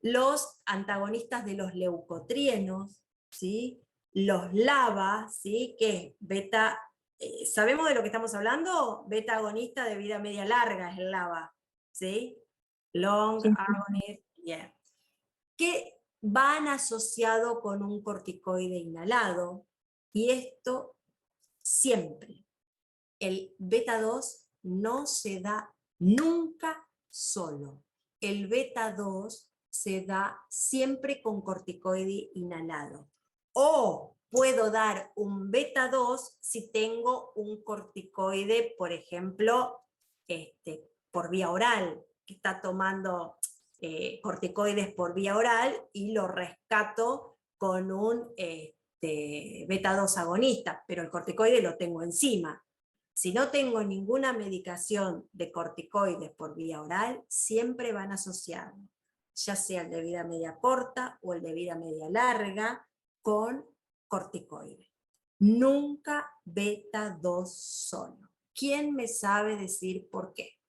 los antagonistas de los leucotrienos, ¿sí? Los LABA, ¿sí? Que es beta, ¿sabemos de lo que estamos hablando? Beta agonista de vida media larga es el LABA, ¿sí? Long Sí. agonist, yeah. Que van asociado con un corticoide inhalado, y esto siempre. El beta 2 no se da nunca solo. El beta 2 se da siempre con corticoide inhalado. O puedo dar un beta 2 si tengo un corticoide, por ejemplo, por vía oral, que está tomando corticoides por vía oral y lo rescato con un beta 2 agonista, pero el corticoide lo tengo encima. Si no tengo ninguna medicación de corticoides por vía oral, siempre van asociados, ya sea el de vida media corta o el de vida media larga, con corticoides. Nunca beta 2 solo. ¿Quién me sabe decir por qué?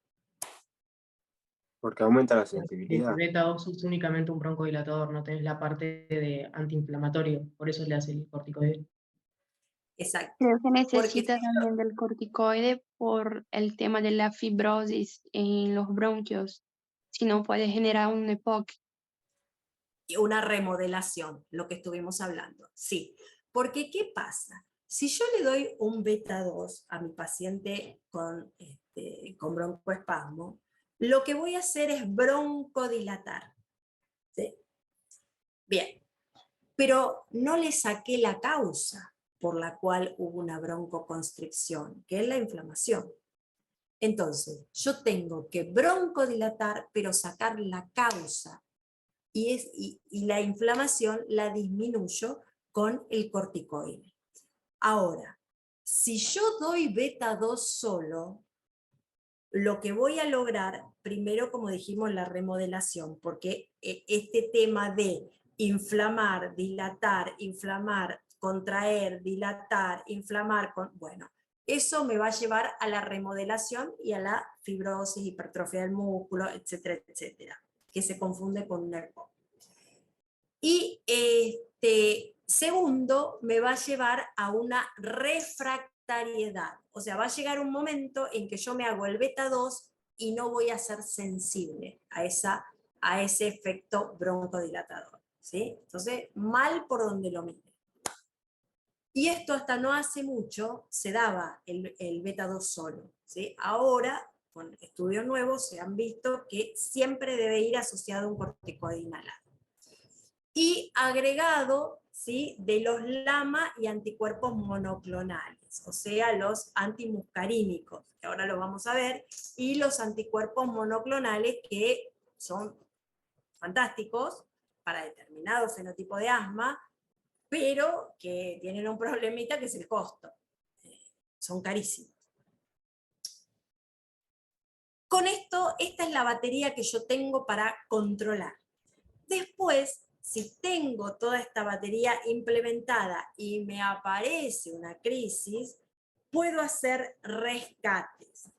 Porque aumenta la El sensibilidad. beta 2 es únicamente un broncodilatador, no tenés la parte de antiinflamatorio, por eso le hace el corticoide. Exacto. Creo que Porque necesita también del corticoide por el tema de la fibrosis en los bronquios, si no puede generar un EPOC. una remodelación, lo que estuvimos hablando, sí. Porque, ¿qué pasa? Si yo le doy un beta 2 a mi paciente con broncoespasmo, lo que voy a hacer es broncodilatar, ¿sí? Bien, pero no le saqué la causa por la cual hubo una broncoconstricción, que es la inflamación. Entonces, yo tengo que broncodilatar, pero sacar la causa. Y la inflamación la disminuyo con el corticoide. Ahora, si yo doy beta 2 solo, lo que voy a lograr, primero, como dijimos, la remodelación, porque este tema de inflamar, dilatar, inflamar, contraer, dilatar, inflamar, bueno, eso me va a llevar a la remodelación y a la fibrosis, hipertrofia del músculo, etcétera, etcétera, que se confunde con un EPOC. Y segundo, me va a llevar a una refractariedad. O sea, va a llegar un momento en que yo me hago el beta 2 y no voy a ser sensible a ese efecto broncodilatador, ¿sí? Entonces, mal por donde lo mire. Y esto hasta no hace mucho se daba el beta 2 solo, ¿sí? Ahora, con estudios nuevos, se han visto que siempre debe ir asociado a un corticoide inhalado. Y agregado, ¿sí?, de los LAMA y anticuerpos monoclonales, o sea, los antimuscarínicos, que ahora lo vamos a ver, y los anticuerpos monoclonales que son fantásticos para determinado fenotipo de asma, pero que tienen un problemita que es el costo. Son carísimos. Con esto, esta es la batería que yo tengo para controlar. Después, si tengo toda esta batería implementada y me aparece una crisis, puedo hacer rescates.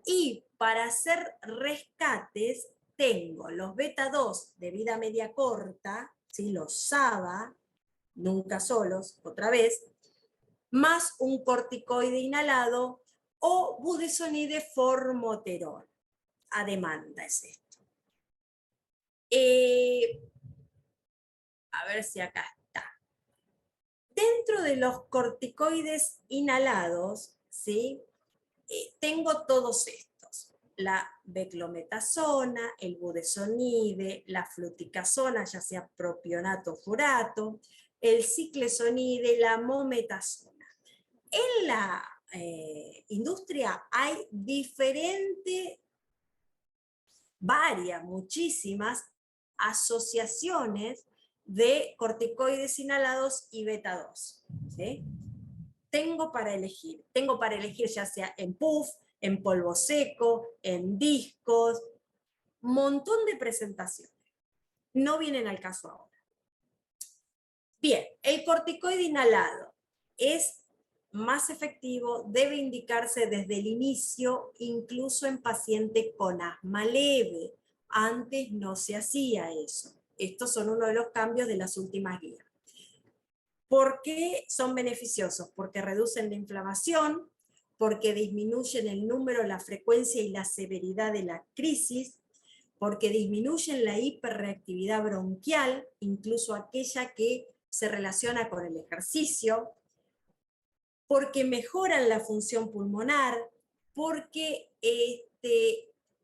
Y para hacer rescates, tengo los beta 2 de vida media corta, ¿sí?, los SABA, nunca solos, otra vez, más un corticoide inhalado o budesonide formoterol. A demanda es esto. A ver si acá está. Dentro de los corticoides inhalados, ¿sí?, tengo todos estos. La beclometasona, el budesonide, la fluticasona, ya sea propionato o furato, el ciclesonide, la mometasona. En la industria hay varias, muchísimas asociaciones de corticoides inhalados y beta 2. ¿Sí? Tengo para elegir ya sea en puff, en polvo seco, en discos, montón de presentaciones. No vienen al caso ahora. Bien, el corticoide inhalado es más efectivo, debe indicarse desde el inicio, incluso en pacientes con asma leve. Antes no se hacía eso. Estos son uno de los cambios de las últimas guías. ¿Por qué son beneficiosos? Porque reducen la inflamación, porque disminuyen el número, la frecuencia y la severidad de la crisis, porque disminuyen la hiperreactividad bronquial, incluso aquella que se relaciona con el ejercicio, porque mejoran la función pulmonar, porque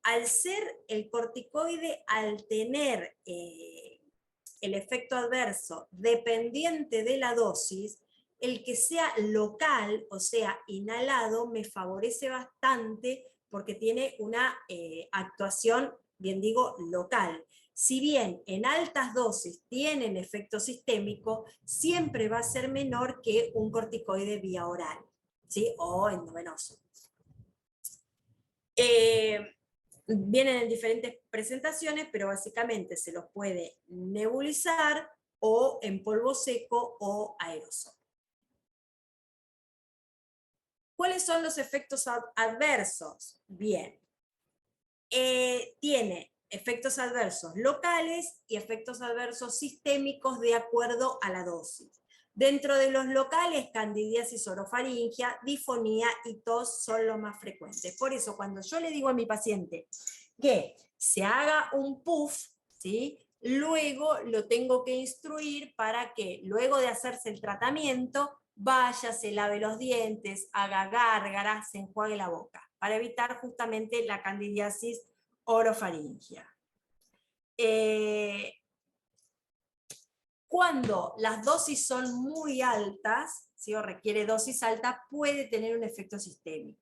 al ser el corticoide, al tener el efecto adverso dependiente de la dosis, el que sea local, o sea, inhalado, me favorece bastante porque tiene una actuación, bien digo, local. Si bien en altas dosis tienen efecto sistémico, siempre va a ser menor que un corticoide vía oral, ¿sí? O endovenoso. Vienen en diferentes presentaciones, pero básicamente se los puede nebulizar o en polvo seco o aerosol. ¿Cuáles son los efectos adversos? Bien, tiene efectos adversos locales y efectos adversos sistémicos de acuerdo a la dosis. Dentro de los locales, candidiasis orofaringia, disfonía y tos son los más frecuentes. Por eso, cuando yo le digo a mi paciente que se haga un puff, ¿sí?, luego lo tengo que instruir para que, luego de hacerse el tratamiento, vaya, se lave los dientes, haga gárgaras, se enjuague la boca, para evitar justamente la candidiasis orofaringia. Cuando las dosis son muy altas, ¿sí?, o requiere dosis alta, puede tener un efecto sistémico.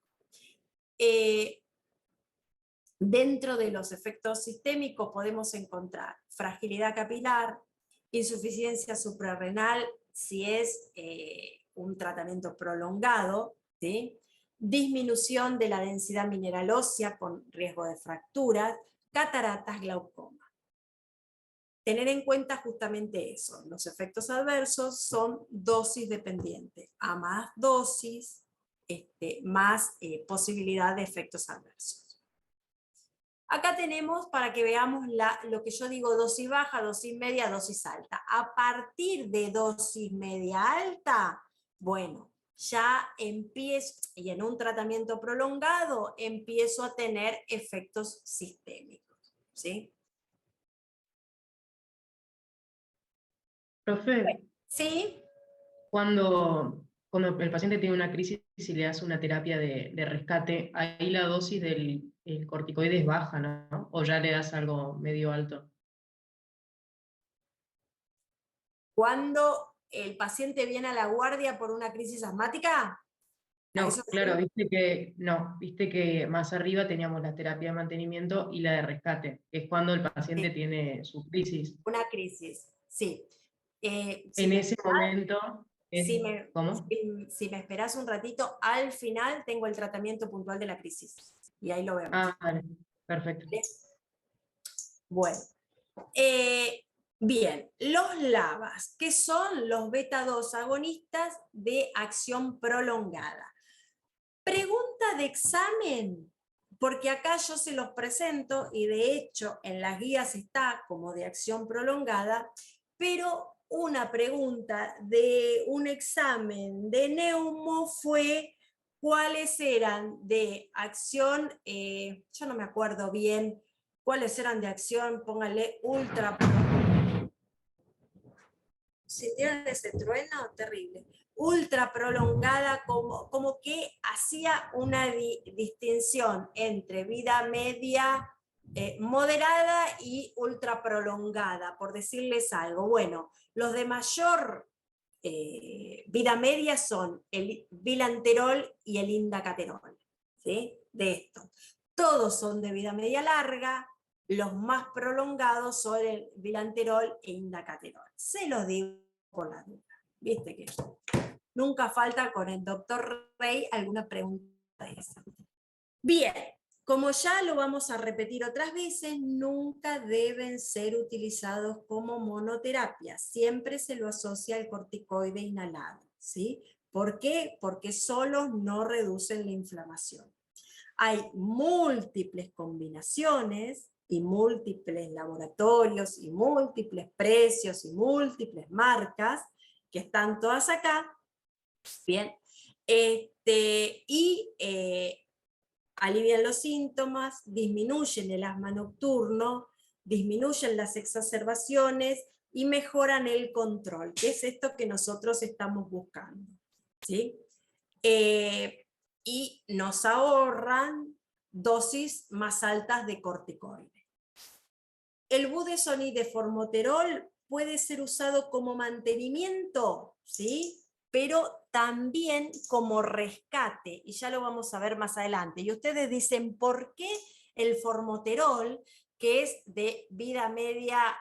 Dentro de los efectos sistémicos podemos encontrar fragilidad capilar, insuficiencia suprarrenal, si es un tratamiento prolongado, ¿sí?, disminución de la densidad mineral ósea con riesgo de fracturas, cataratas, glaucoma. Tener en cuenta justamente eso, los efectos adversos son dosis dependientes. A más dosis, más posibilidad de efectos adversos. Acá tenemos para que veamos lo que yo digo, dosis baja, dosis media, dosis alta. A partir de dosis media alta, bueno, ya empiezo, y en un tratamiento prolongado, empiezo a tener efectos sistémicos, ¿sí? Profe, ¿Sí? cuando el paciente tiene una crisis y le hace una terapia de rescate, ahí la dosis del corticoide es baja, ¿no? O ya le das algo medio alto. Cuando el paciente viene a la guardia por una crisis asmática. No, eso claro, sí. viste que más arriba teníamos la terapia de mantenimiento y la de rescate, que es cuando el paciente Sí. tiene su crisis. Una crisis, sí. En ese momento, ¿cómo? Si me esperás un ratito, al final tengo el tratamiento puntual de la crisis. Y ahí lo vemos. Ah, vale, perfecto. ¿Vale? Bueno. Bien, los LABAs, que son los beta 2 agonistas de acción prolongada. Pregunta de examen, porque acá yo se los presento y de hecho en las guías está como de acción prolongada, pero una pregunta de un examen de neumo fue cuáles eran de acción, yo no me acuerdo bien cuáles eran de acción, pónganle ultra. ¿Sintieron ese trueno? Terrible. Ultra prolongada, como que hacía una distinción entre vida media, moderada y ultra prolongada, por decirles algo. Bueno, los de mayor vida media son el bilanterol y el indacaterol, ¿sí?, de esto. Todos son de vida media larga, Los más prolongados son el bilanterol e indacaterol. Se los digo por la duda. Viste que nunca falta con el doctor Rey alguna pregunta de esa. Bien, como ya lo vamos a repetir otras veces, nunca deben ser utilizados como monoterapia. Siempre se lo asocia al corticoide inhalado, ¿sí? ¿Por qué? Porque solos no reducen la inflamación. Hay múltiples combinaciones y múltiples laboratorios y múltiples precios y múltiples marcas que están todas acá. Bien. Alivian los síntomas, disminuyen el asma nocturno, disminuyen las exacerbaciones y mejoran el control, que es esto que nosotros estamos buscando, ¿sí? Y nos ahorran dosis más altas de corticoides. El budesonide formoterol puede ser usado como mantenimiento, ¿sí? Pero también como rescate, y ya lo vamos a ver más adelante. Y ustedes dicen, ¿por qué el formoterol, que es de vida media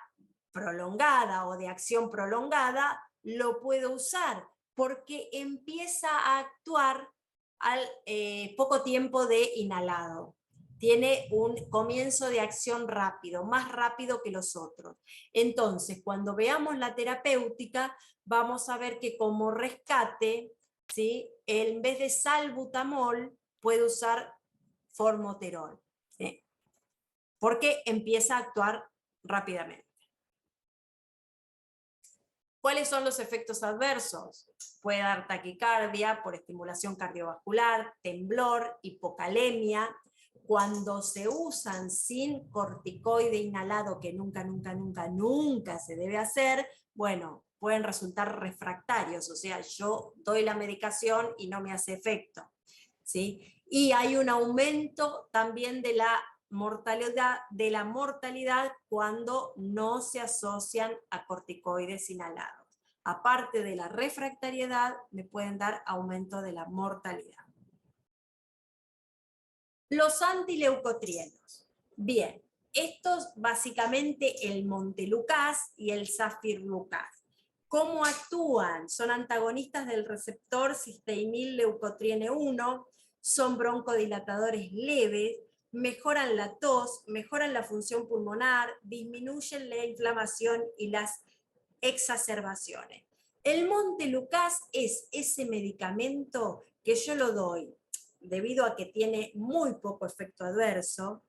prolongada o de acción prolongada, lo puedo usar? Porque empieza a actuar al poco tiempo de inhalado. Tiene un comienzo de acción rápido, más rápido que los otros. Entonces, cuando veamos la terapéutica, vamos a ver que como rescate, ¿sí?, en vez de salbutamol, puede usar formoterol, ¿sí?, porque empieza a actuar rápidamente. ¿Cuáles son los efectos adversos? Puede dar taquicardia por estimulación cardiovascular, temblor, hipocalemia. Cuando se usan sin corticoide inhalado, que nunca se debe hacer, bueno, pueden resultar refractarios, o sea, yo doy la medicación y no me hace efecto, ¿sí? Y hay un aumento también de la mortalidad cuando no se asocian a corticoides inhalados. Aparte de la refractariedad, me pueden dar aumento de la mortalidad. Los antileucotrienos. Bien, estos básicamente el montelukast y el zafirlukast. ¿Cómo actúan? Son antagonistas del receptor cisteínil-leucotriene 1, son broncodilatadores leves, mejoran la tos, mejoran la función pulmonar, disminuyen la inflamación y las exacerbaciones. El montelukast es ese medicamento que yo lo doy debido a que tiene muy poco efecto adverso.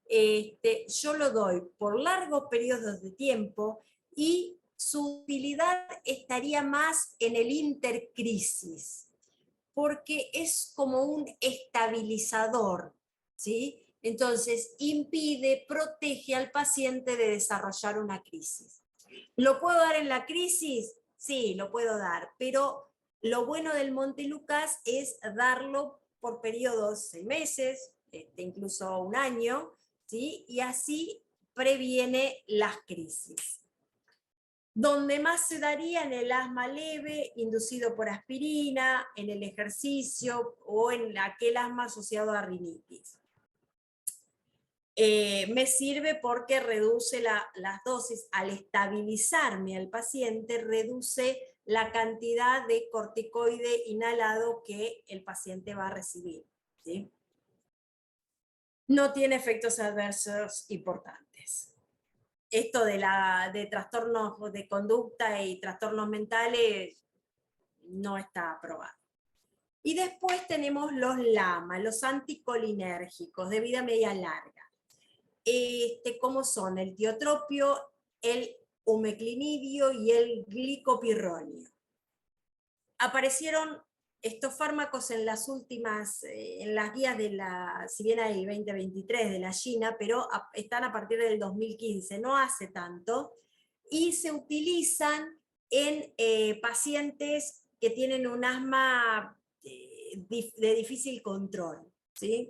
Yo lo doy por largos periodos de tiempo y su utilidad estaría más en el intercrisis, porque es como un estabilizador, ¿sí? Entonces impide, protege al paciente de desarrollar una crisis. ¿Lo puedo dar en la crisis? Sí, lo puedo dar, pero lo bueno del montelukast es darlo por periodos 6 meses, incluso un año, ¿sí? Y así previene las crisis. Donde más se daría en el asma leve, inducido por aspirina, en el ejercicio o en aquel asma asociado a rinitis. Me sirve porque reduce las dosis, al estabilizarme al paciente, reduce la cantidad de corticoide inhalado que el paciente va a recibir, ¿sí? No tiene efectos adversos importantes. Esto de trastornos de conducta y trastornos mentales no está aprobado. Y después tenemos los LAMA, los anticolinérgicos de vida media larga. Como son el tiotropio, el umeclinidio y el glicopirronio. Aparecieron estos fármacos en las últimas, en las guías de la, si bien hay 2023 de la China, pero están a partir del 2015, no hace tanto, y se utilizan en pacientes que tienen un asma de difícil control, ¿sí?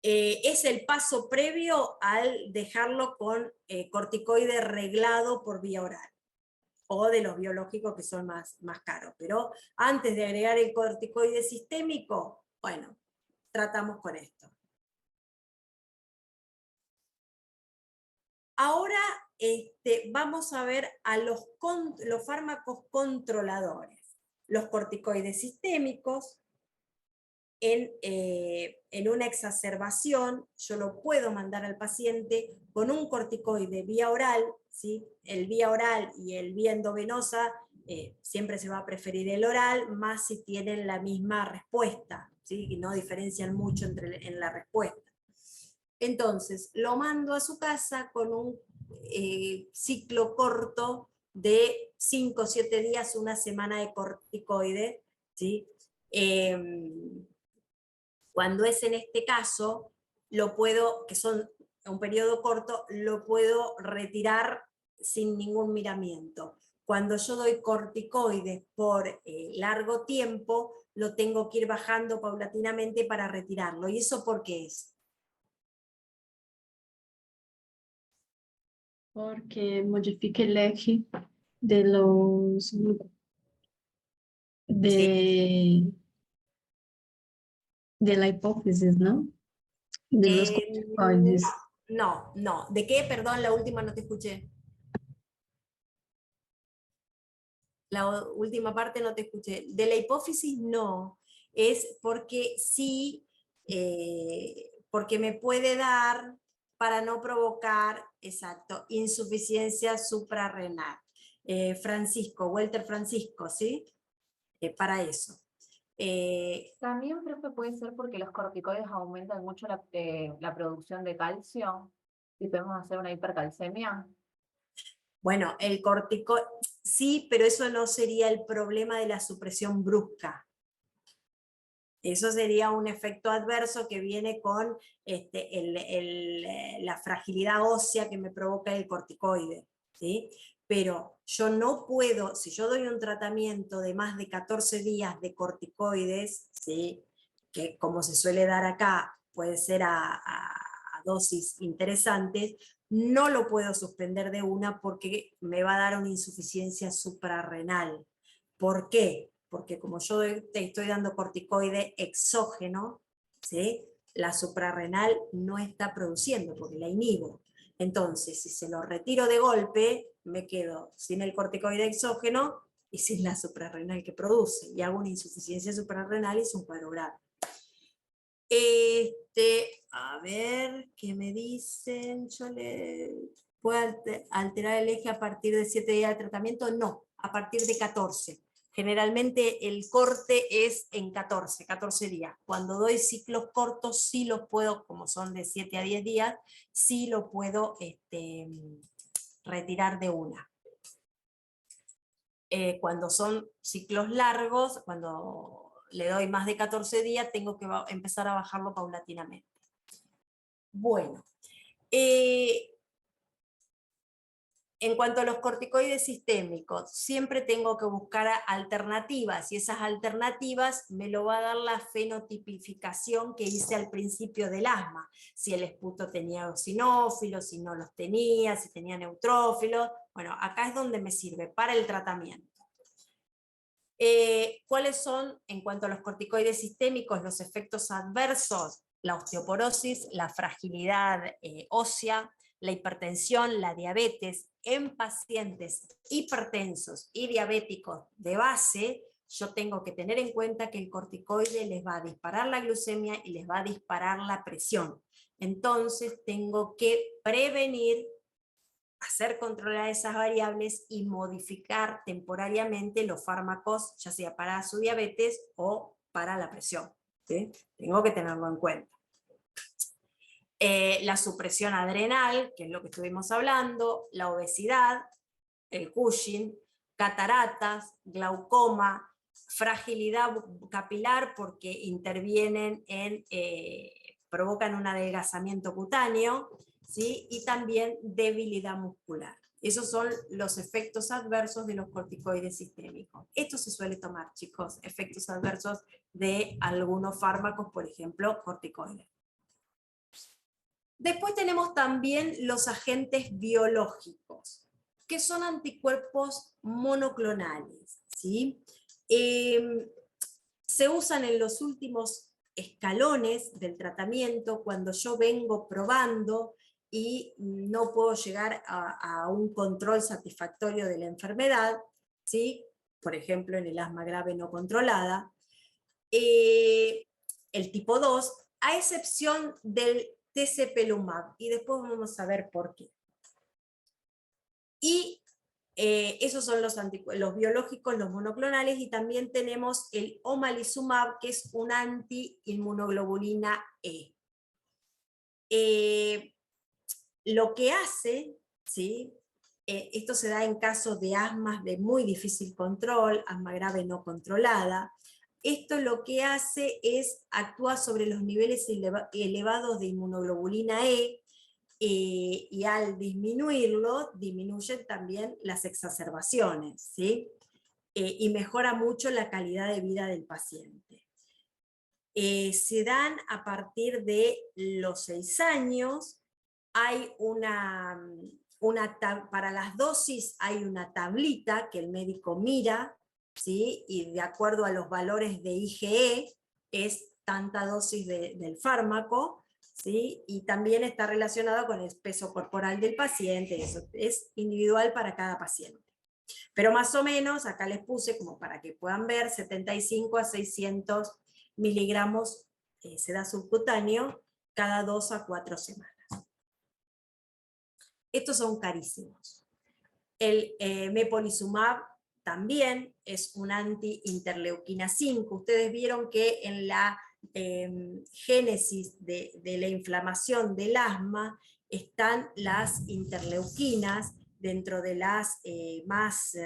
Es el paso previo al dejarlo con corticoide reglado por vía oral, o de los biológicos que son más caros. Pero antes de agregar el corticoide sistémico, bueno, tratamos con esto. Ahora vamos a ver a los fármacos controladores. Los corticoides sistémicos, en una exacerbación, yo lo puedo mandar al paciente con un corticoide vía oral, ¿sí? El vía oral y el vía endovenosa, siempre se va a preferir el oral, más si tienen la misma respuesta, ¿sí? Y no diferencian mucho en la respuesta. Entonces, lo mando a su casa con un ciclo corto de 5 o 7 días, una semana de corticoide, ¿sí? Cuando es en este caso, lo puedo, que son un periodo corto, lo puedo retirar sin ningún miramiento. Cuando yo doy corticoides por largo tiempo, lo tengo que ir bajando paulatinamente para retirarlo. ¿Y eso por qué es? Porque modifica el eje de los de, de la hipófisis, ¿no? De los corticoides. No. ¿De qué? Perdón, la última no te escuché. La última parte no te escuché. De la hipófisis no. Es porque sí, porque me puede dar para no provocar, exacto, insuficiencia suprarrenal. Walter Francisco, ¿sí? Para eso. También creo que puede ser porque los corticoides aumentan mucho la producción de calcio y podemos hacer una hipercalcemia. Bueno, el corticoide, sí, pero eso no sería el problema de la supresión brusca. Eso sería un efecto adverso que viene con la fragilidad ósea que me provoca el corticoide, ¿sí? Pero yo no puedo, si yo doy un tratamiento de más de 14 días de corticoides, ¿sí? Que como se suele dar acá, puede ser a dosis interesantes, no lo puedo suspender de una porque me va a dar una insuficiencia suprarrenal. ¿Por qué? Porque como yo te estoy dando corticoide exógeno, ¿sí? La suprarrenal no está produciendo porque la inhibo. Entonces, si se lo retiro de golpe, me quedo sin el corticoide exógeno y sin la suprarrenal que produce. Y hago una insuficiencia suprarrenal y es un cuadro grave. A ver, ¿qué me dicen? ¿Puedo alterar el eje a partir de 7 días de tratamiento? No, a partir de 14. Generalmente el corte es en 14 días. Cuando doy ciclos cortos sí los puedo, como son de 7 a 10 días, sí lo puedo retirar de una. Cuando son ciclos largos, cuando le doy más de 14 días, tengo que empezar a bajarlo paulatinamente. Bueno, en cuanto a los corticoides sistémicos, siempre tengo que buscar alternativas, y esas alternativas me lo va a dar la fenotipificación que hice al principio del asma. Si el esputo tenía eosinófilos, si no los tenía, si tenía neutrófilos. Bueno, acá es donde me sirve para el tratamiento. ¿Cuáles son, en cuanto a los corticoides sistémicos, los efectos adversos? La osteoporosis, la fragilidad ósea, la hipertensión, la diabetes. En pacientes hipertensos y diabéticos de base, yo tengo que tener en cuenta que el corticoide les va a disparar la glucemia y les va a disparar la presión. Entonces tengo que prevenir, hacer controlar esas variables y modificar temporariamente los fármacos, ya sea para su diabetes o para la presión, ¿sí? Tengo que tenerlo en cuenta. La supresión adrenal, que es lo que estuvimos hablando, la obesidad, el Cushing, cataratas, glaucoma, fragilidad capilar porque intervienen provocan un adelgazamiento cutáneo, ¿sí? Y también debilidad muscular. Esos son los efectos adversos de los corticoides sistémicos. Esto se suele tomar, chicos, efectos adversos de algunos fármacos, por ejemplo, corticoides. Después tenemos también los agentes biológicos, que son anticuerpos monoclonales, ¿sí? Se usan en los últimos escalones del tratamiento, cuando yo vengo probando y no puedo llegar a un control satisfactorio de la enfermedad, ¿sí? Por ejemplo, en el asma grave no controlada. El tipo 2, a excepción del tezepelumab, y después vamos a ver por qué. Y esos son los biológicos, los monoclonales, y también tenemos el omalizumab, que es un anti-inmunoglobulina E. Lo que hace, ¿sí? Esto se da en casos de asmas de muy difícil control, asma grave no controlada. Esto lo que hace es actuar sobre los niveles elevados de inmunoglobulina E, y al disminuirlo, disminuyen también las exacerbaciones, ¿sí? Y mejora mucho la calidad de vida del paciente. Se dan a partir de los 6 años, hay para las dosis hay una tablita que el médico mira, ¿sí? Y de acuerdo a los valores de IgE, es tanta dosis del fármaco, ¿sí? Y también está relacionado con el peso corporal del paciente, eso es individual para cada paciente. Pero más o menos, acá les puse como para que puedan ver, 75 a 600 miligramos se da subcutáneo cada 2 a 4 semanas. Estos son carísimos. El mepolizumab también es un anti-interleuquina 5. Ustedes vieron que en la génesis de la inflamación del asma están las interleuquinas dentro de las más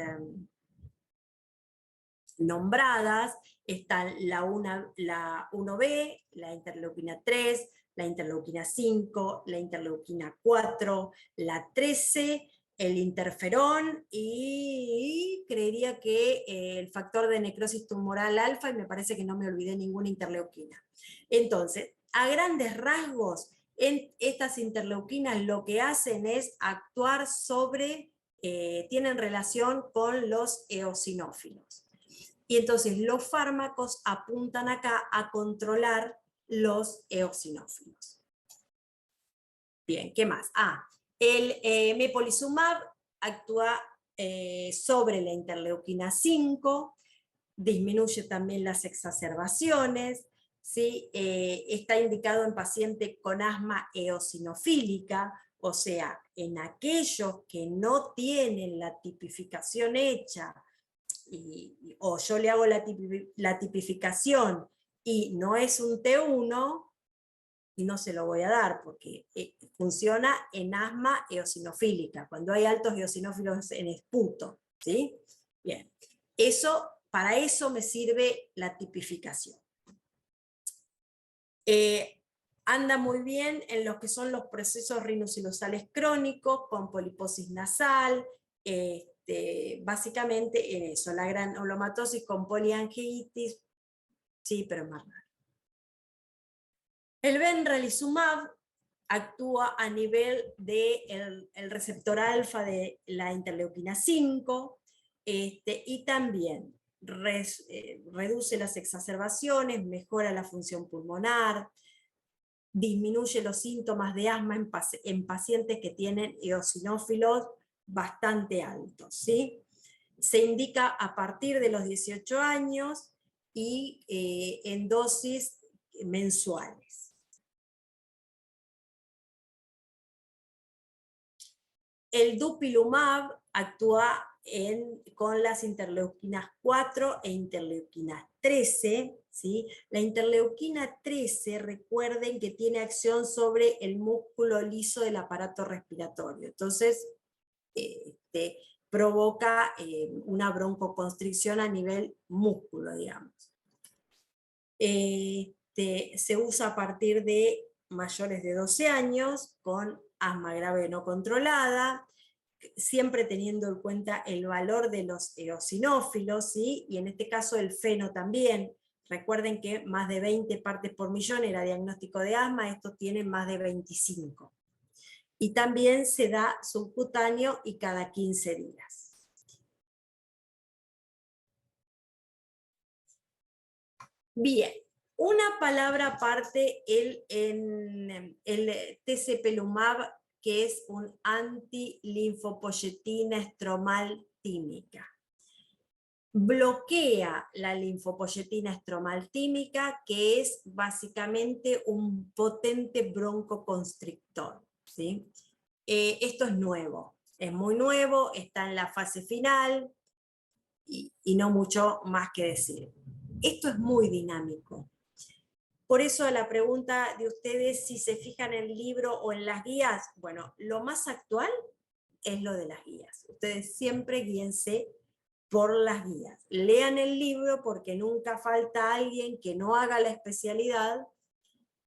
nombradas. Están la 1B, la interleuquina 3, la interleuquina 5, la interleuquina 4, la 13, el interferón y creería que el factor de necrosis tumoral alfa, y me parece que no me olvidé ninguna interleuquina. Entonces, a grandes rasgos, en estas interleuquinas lo que hacen es actuar sobre, tienen relación con los eosinófilos. Y entonces los fármacos apuntan acá a controlar los eosinófilos. Bien, ¿qué más? El mepolizumab actúa sobre la interleuquina 5, disminuye también las exacerbaciones, ¿sí? Está indicado en pacientes con asma eosinofílica, o sea, en aquellos que no tienen la tipificación hecha, o yo le hago la tipificación y no es un T1, no se lo voy a dar, porque funciona en asma eosinofílica, cuando hay altos eosinófilos en esputo, ¿sí? Bien, para eso me sirve la tipificación. Anda muy bien en lo que son los procesos rinosilosales crónicos, con poliposis nasal, básicamente en eso, la granulomatosis con poliangiitis, sí, pero más raro. El benralizumab actúa a nivel del receptor alfa de la interleuquina 5, y también reduce las exacerbaciones, mejora la función pulmonar, disminuye los síntomas de asma en pacientes que tienen eosinófilos bastante altos, ¿sí? Se indica a partir de los 18 años y en dosis mensuales. El dupilumab actúa con las interleuquinas 4 e interleuquinas 13, ¿sí? La interleuquina 13, recuerden que tiene acción sobre el músculo liso del aparato respiratorio, entonces provoca una broncoconstricción a nivel músculo, digamos. Se usa a partir de mayores de 12 años con asma grave no controlada, siempre teniendo en cuenta el valor de los eosinófilos, ¿sí? Y en este caso el feno también. Recuerden que más de 20 partes por millón era diagnóstico de asma, estos tienen más de 25. Y también se da subcutáneo y cada 15 días. Bien, una palabra aparte, el tezepelumab que es un antilinfopoyetina estromal tímica. Bloquea la linfopoyetina estromal tímica, que es básicamente un potente broncoconstrictor, ¿sí? Esto es nuevo, es muy nuevo, está en la fase final y no mucho más que decir. Esto es muy dinámico. Por eso a la pregunta de ustedes si se fijan en el libro o en las guías, bueno, lo más actual es lo de las guías. Ustedes siempre guíense por las guías. Lean el libro porque nunca falta alguien que no haga la especialidad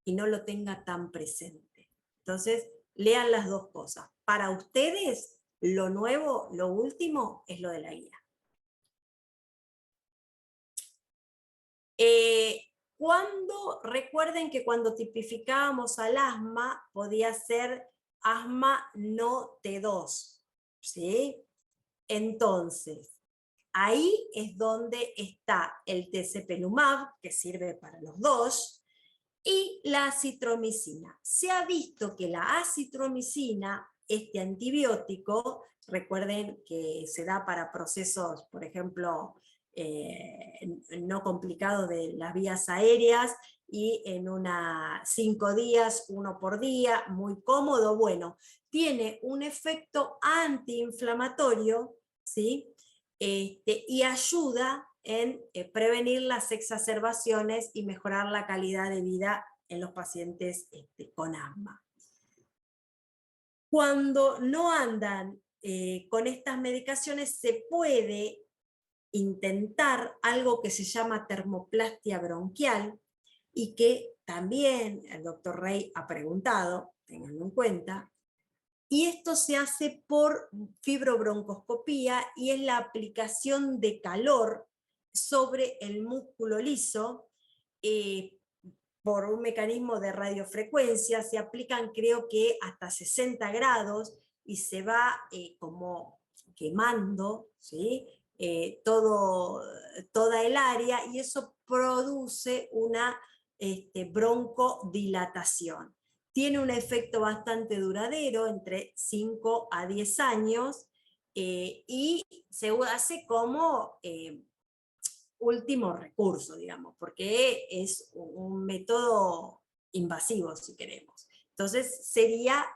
y no lo tenga tan presente. Entonces, lean las dos cosas. Para ustedes, lo nuevo, lo último, es lo de la guía. Recuerden que cuando tipificábamos al asma, podía ser asma no T2, ¿sí? Entonces, ahí es donde está el tezepelumab, que sirve para los dos, y la acitromicina. Se ha visto que la acitromicina, este antibiótico, recuerden que se da para procesos, por ejemplo, no complicados de las vías aéreas, y en 5 días, 1 por día, muy cómodo. Bueno, tiene un efecto antiinflamatorio, ¿sí? Y ayuda en prevenir las exacerbaciones y mejorar la calidad de vida en los pacientes con asma. Cuando no andan con estas medicaciones, se puede intentar algo que se llama termoplastia bronquial, y que también el doctor Rey ha preguntado, tenganlo en cuenta, y esto se hace por fibrobroncoscopía, y es la aplicación de calor sobre el músculo liso por un mecanismo de radiofrecuencia. Se aplican, creo que hasta 60 grados, y se va como quemando, ¿sí? Toda el área, y eso produce una broncodilatación. Tiene un efecto bastante duradero, entre 5 a 10 años, y se hace como último recurso, digamos, porque es un método invasivo, si queremos. Entonces sería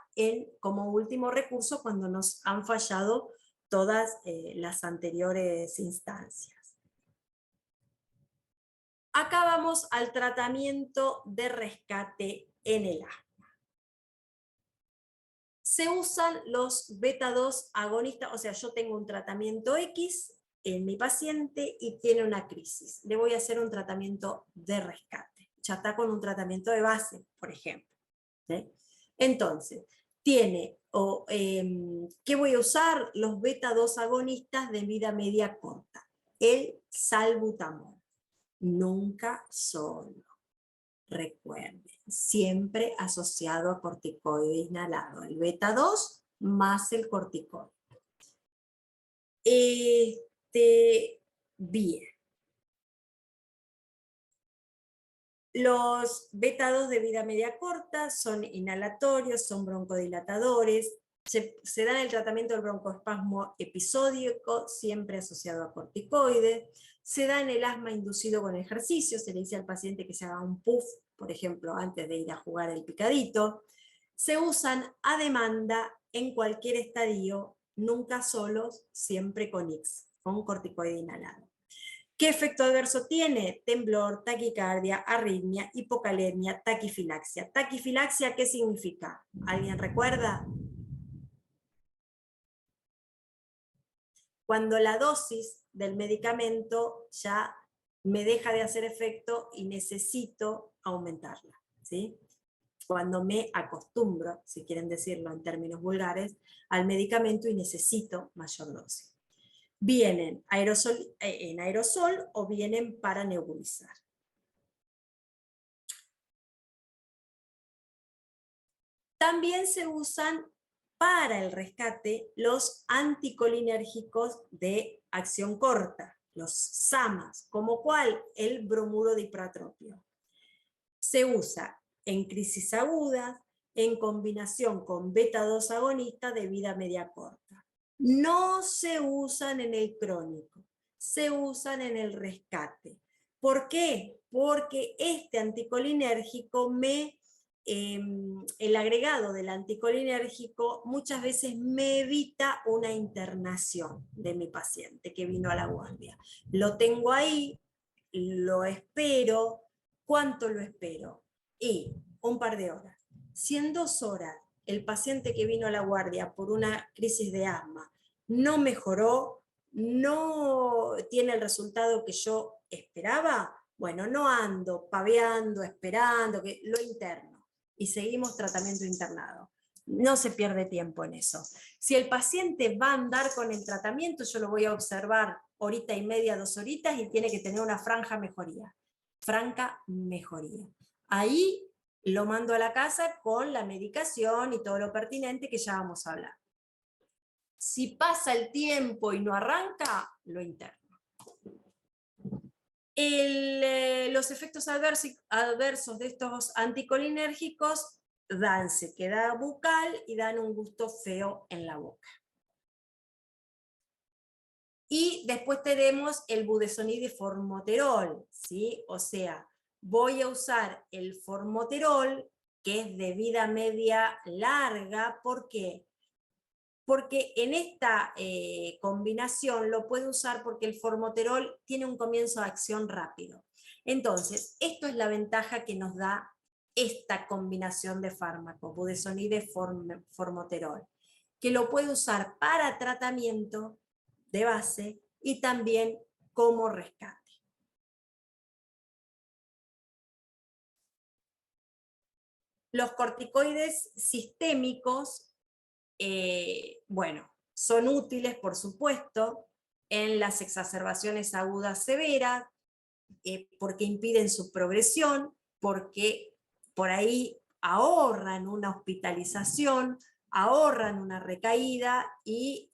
como último recurso cuando nos han fallado todas las anteriores instancias. Acá vamos al tratamiento de rescate en el asma. Se usan los beta-2 agonistas, o sea, yo tengo un tratamiento X en mi paciente y tiene una crisis. Le voy a hacer un tratamiento de rescate. Ya está con un tratamiento de base, por ejemplo, ¿sí? Entonces, ¿qué voy a usar? Los beta-2 agonistas de vida media corta. El salbutamol. Nunca solo. Recuerden, siempre asociado a corticoide inhalado. El beta-2 más el corticoide. Bien. Los beta-2 de vida media corta son inhalatorios, son broncodilatadores, se dan el tratamiento del broncoespasmo episódico, siempre asociado a corticoides, se da en el asma inducido con ejercicio, se le dice al paciente que se haga un puff, por ejemplo, antes de ir a jugar el picadito. Se usan a demanda en cualquier estadio, nunca solos, siempre con IX, con corticoide inhalado. ¿Qué efecto adverso tiene? Temblor, taquicardia, arritmia, hipocalemia, taquifilaxia. ¿Taquifilaxia qué significa? ¿Alguien recuerda? Cuando la dosis del medicamento ya me deja de hacer efecto y necesito aumentarla, ¿sí? Cuando me acostumbro, si quieren decirlo en términos vulgares, al medicamento y necesito mayor dosis. Vienen en aerosol o vienen para nebulizar. También se usan para el rescate los anticolinérgicos de acción corta, los SAMAs, como cuál, el bromuro de ipratropio. Se usa en crisis agudas, en combinación con beta-2 agonista de vida media corta. No se usan en el crónico, se usan en el rescate. ¿Por qué? Porque este anticolinérgico el agregado del anticolinérgico muchas veces me evita una internación de mi paciente que vino a la guardia. Lo tengo ahí, lo espero. ¿Cuánto lo espero? Y un par de horas. Si en 2 horas el paciente que vino a la guardia por una crisis de asma no mejoró, no tiene el resultado que yo esperaba, bueno, no ando paveando, esperando, que lo interno. Y seguimos tratamiento internado. No se pierde tiempo en eso. Si el paciente va a andar con el tratamiento, yo lo voy a observar horita y media, 2 horitas, y tiene que tener una franca mejoría. Ahí lo mando a la casa con la medicación y todo lo pertinente que ya vamos a hablar. Si pasa el tiempo y no arranca, lo interno. Los efectos adversos de estos anticolinérgicos dan sequedad bucal y dan un gusto feo en la boca. Y después tenemos el budesonide formoterol, ¿sí? O sea, voy a usar el formoterol, que es de vida media larga. ¿Por qué? Porque en esta combinación lo puedo usar porque el formoterol tiene un comienzo de acción rápido. Entonces, esto es la ventaja que nos da esta combinación de fármacos, budesonide formoterol, que lo puedo usar para tratamiento de base y también como rescate. Los corticoides sistémicos, bueno, son útiles, por supuesto, en las exacerbaciones agudas severas, porque impiden su progresión, porque por ahí ahorran una hospitalización, ahorran una recaída y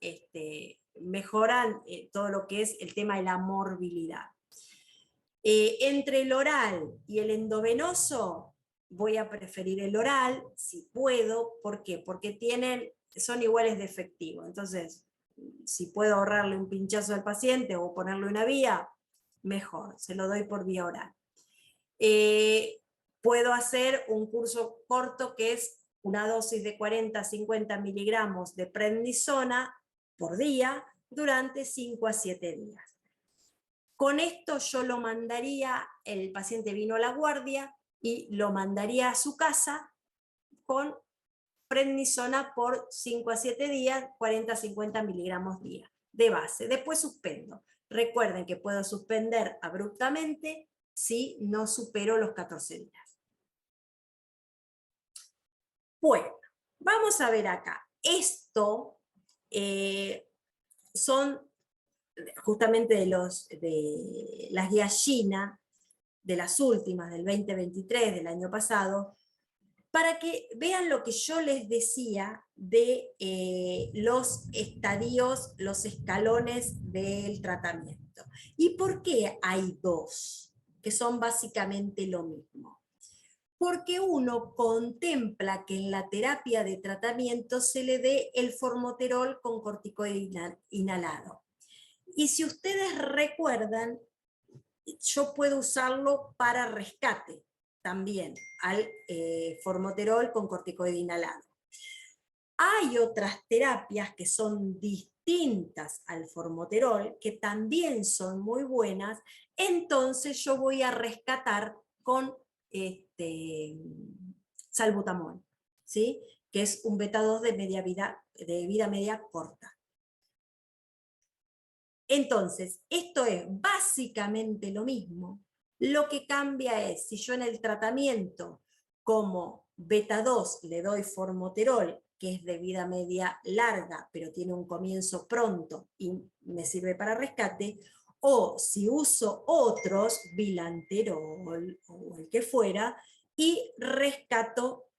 mejoran todo lo que es el tema de la morbilidad. Entre el oral y el endovenoso, voy a preferir el oral, si puedo. ¿Por qué? Porque son iguales de efectivos. Entonces, si puedo ahorrarle un pinchazo al paciente o ponerle una vía, mejor, se lo doy por vía oral. Puedo hacer un curso corto que es una dosis de 40 a 50 miligramos de prednisona por día durante 5 a 7 días. Con esto yo lo mandaría, el paciente vino a la guardia y lo mandaría a su casa con prednisona por 5 a 7 días, 40 a 50 miligramos día de base. Después suspendo. Recuerden que puedo suspender abruptamente si no supero los 14 días. Bueno, vamos a ver acá. Esto son justamente de las guías Gina, de las últimas, del 2023, del año pasado, para que vean lo que yo les decía de los estadios, los escalones del tratamiento. ¿Y por qué hay 2, que son básicamente lo mismo? Porque uno contempla que en la terapia de tratamiento se le dé el formoterol con corticoide inhalado. Y si ustedes recuerdan, yo puedo usarlo para rescate también, al formoterol con corticoide inhalado. Hay otras terapias que son distintas al formoterol, que también son muy buenas, entonces yo voy a rescatar con salbutamol, ¿sí? Que es un beta-2 de vida media corta. Entonces, esto es básicamente lo mismo. Lo que cambia es, si yo en el tratamiento como beta-2 le doy formoterol, que es de vida media larga, pero tiene un comienzo pronto y me sirve para rescate, o si uso otros, bilanterol o el que fuera, y rescato,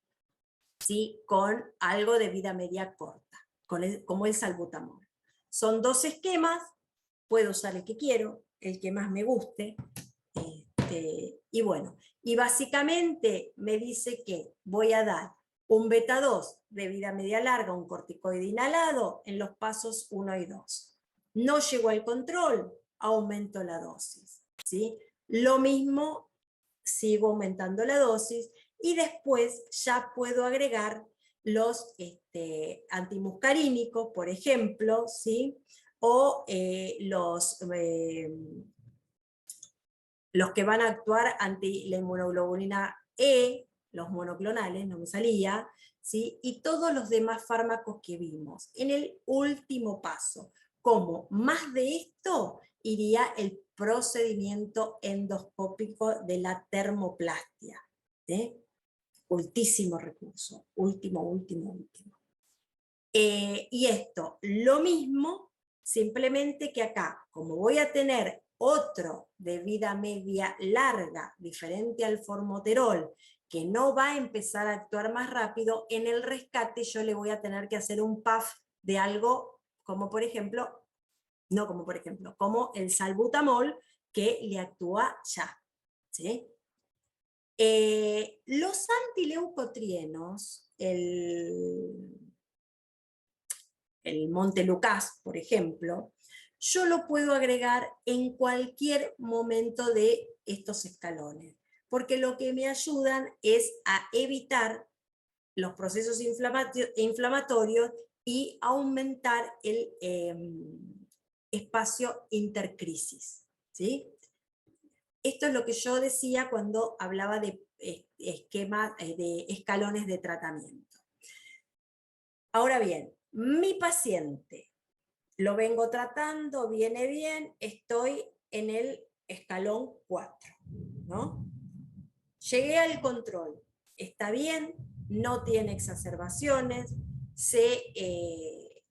¿sí?, con algo de vida media corta, como el salbutamol. Son 2 esquemas. Puedo usar el que quiero, el que más me guste, y bueno, y básicamente me dice que voy a dar Un beta 2 de vida media larga, un corticoide inhalado en los pasos 1 y 2. No llegó al control, aumento la dosis, ¿sí? Lo mismo, sigo aumentando la dosis y después ya puedo agregar los antimuscarínicos, por ejemplo, ¿sí? O los que van a actuar anti la inmunoglobulina E, los monoclonales, no me salía, ¿sí? Y todos los demás fármacos que vimos. En el último paso, como más de esto, iría el procedimiento endoscópico de la termoplastia, ¿sí? Ultísimo recurso, último. Y esto, lo mismo, simplemente que acá, como voy a tener otro de vida media larga, diferente al formoterol, que no va a empezar a actuar más rápido, en el rescate yo le voy a tener que hacer un PAF de algo como por ejemplo, como el salbutamol, que le actúa ya, ¿sí? Los antileucotrienos, el Montelukast, por ejemplo, yo lo puedo agregar en cualquier momento de estos escalones, porque lo que me ayudan es a evitar los procesos inflamatorios y aumentar el espacio intercrisis, ¿sí? Esto es lo que yo decía cuando hablaba de esquemas, de escalones de tratamiento. Ahora bien, mi paciente lo vengo tratando, viene bien, estoy en el escalón 4, ¿no? Llegué al control, está bien, no tiene exacerbaciones, se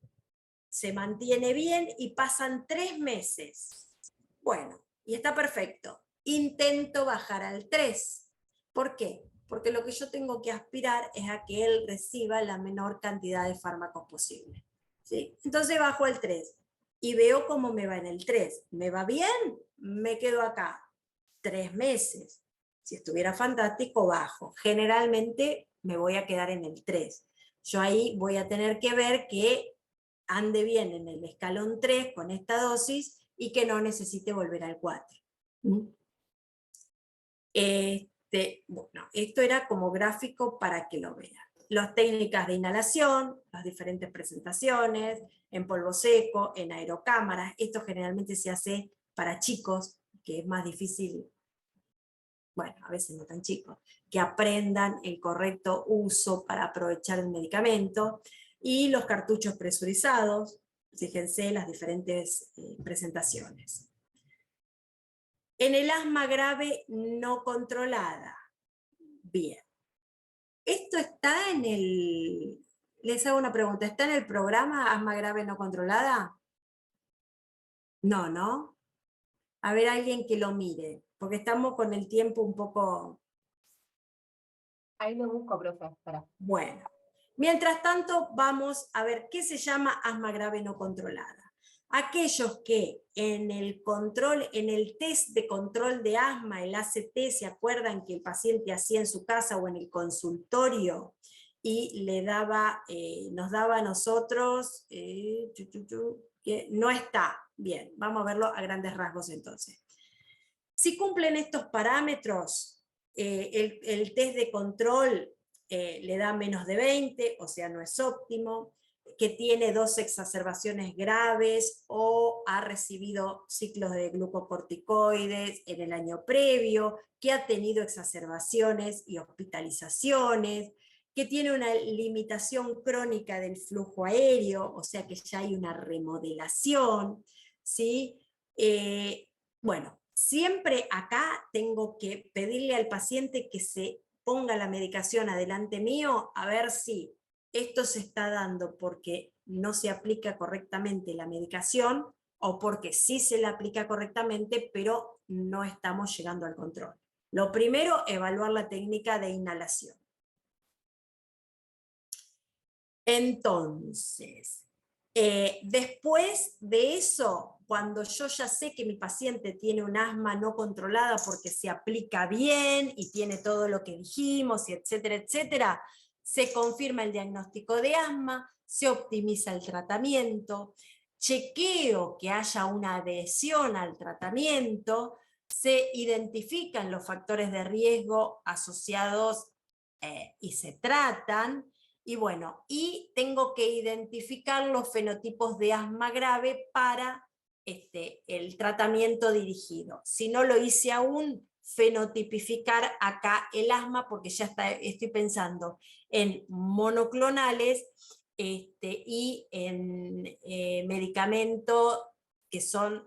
mantiene bien y pasan 3 meses. Bueno, y está perfecto. Intento bajar al 3. ¿Por qué? Porque lo que yo tengo que aspirar es a que él reciba la menor cantidad de fármacos posible, ¿sí? Entonces bajo al 3 y veo cómo me va en el 3. ¿Me va bien? Me quedo acá 3 meses. Si estuviera fantástico, bajo. Generalmente me voy a quedar en el 3. Yo ahí voy a tener que ver que ande bien en el escalón 3 con esta dosis y que no necesite volver al 4. Bueno, esto era como gráfico para que lo vean. Las técnicas de inhalación, las diferentes presentaciones, en polvo seco, en aerocámaras. Esto generalmente se hace para chicos, que es más difícil, bueno, a veces no tan chicos, que aprendan el correcto uso para aprovechar el medicamento. Y los cartuchos presurizados, fíjense las diferentes presentaciones. En el asma grave no controlada, bien. Esto está en el, les hago una pregunta, ¿está en el programa asma grave no controlada? No, ¿no? A ver, alguien que lo mire, porque estamos con el tiempo un poco... Ahí lo busco, profe, espera. Bueno, mientras tanto vamos a ver qué se llama asma grave no controlada. Aquellos que en el control, en el test de control de asma, el ACT, ¿se acuerdan que el paciente hacía en su casa o en el consultorio? Y le daba, nos daba a nosotros, que no está. Bien, vamos a verlo a grandes rasgos entonces. Si cumplen estos parámetros, el test de control le da menos de 20, o sea, no es óptimo, que tiene 2 exacerbaciones graves o ha recibido ciclos de glucocorticoides en el año previo, que ha tenido exacerbaciones y hospitalizaciones, que tiene una limitación crónica del flujo aéreo, o sea que ya hay una remodelación, ¿sí? Bueno, siempre acá tengo que pedirle al paciente que se ponga la medicación adelante mío a ver si esto se está dando porque no se aplica correctamente la medicación o porque sí se la aplica correctamente, pero no estamos llegando al control. Lo primero, evaluar la técnica de inhalación. Entonces, después de eso, cuando yo ya sé que mi paciente tiene un asma no controlada porque se aplica bien y tiene todo lo que dijimos, y etcétera, etcétera, se confirma el diagnóstico de asma, se optimiza el tratamiento, chequeo que haya una adhesión al tratamiento, se identifican los factores de riesgo asociados y se tratan, y bueno, y tengo que identificar los fenotipos de asma grave para el tratamiento dirigido. Si no lo hice aún, fenotipificar acá el asma, porque ya estoy pensando en monoclonales y en medicamentos que son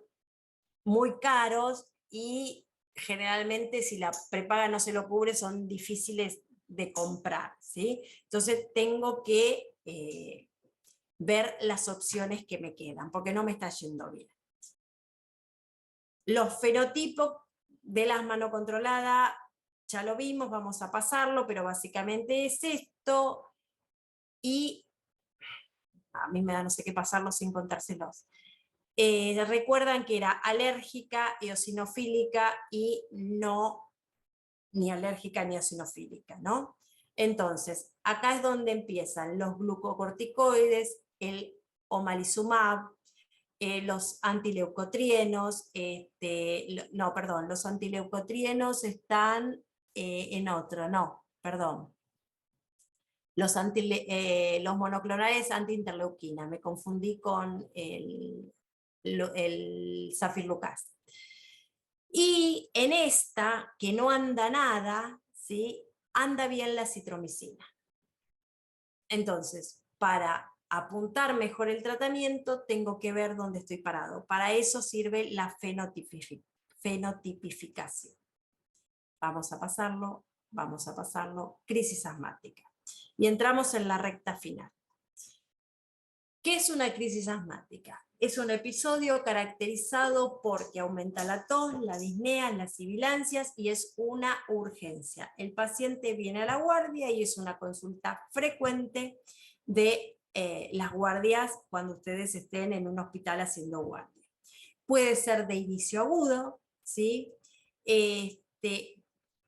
muy caros y generalmente si la prepaga no se lo cubre son difíciles de comprar, ¿sí? Entonces tengo que ver las opciones que me quedan, porque no me está yendo bien. Los fenotipos del asma no controlada, ya lo vimos, vamos a pasarlo, pero básicamente es esto, y a mí me da no sé qué pasarlo sin contárselos. Recuerdan que era alérgica, eosinofílica y no ni alérgica ni eosinofílica, ¿no? Entonces, acá es donde empiezan los glucocorticoides, el omalizumab, los antileucotrienos, los antileucotrienos están en otro, no, perdón. Los monoclonales antiinterleuquina, me confundí con el Safirlucas. Y en esta, que no anda nada, ¿sí? Anda bien la citromicina. Entonces, para apuntar mejor el tratamiento, tengo que ver dónde estoy parado. Para eso sirve la fenotipificación. Vamos a pasarlo, crisis asmática. Y entramos en la recta final. ¿Qué es una crisis asmática? Es un episodio caracterizado porque aumenta la tos, la disnea, las sibilancias y es una urgencia. El paciente viene a la guardia y es una consulta frecuente de las guardias cuando ustedes estén en un hospital haciendo guardia. Puede ser de inicio agudo, ¿sí?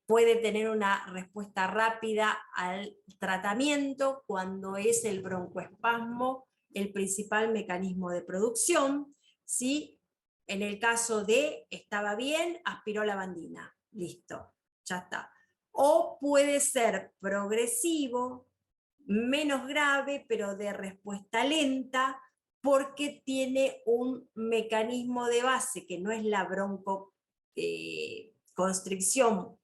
Puede tener una respuesta rápida al tratamiento cuando es el broncoespasmo el principal mecanismo de producción, ¿sí? En el caso de estaba bien, aspiró lavandina, listo, ya está. O puede ser progresivo, menos grave, pero de respuesta lenta, porque tiene un mecanismo de base que no es la broncoconstricción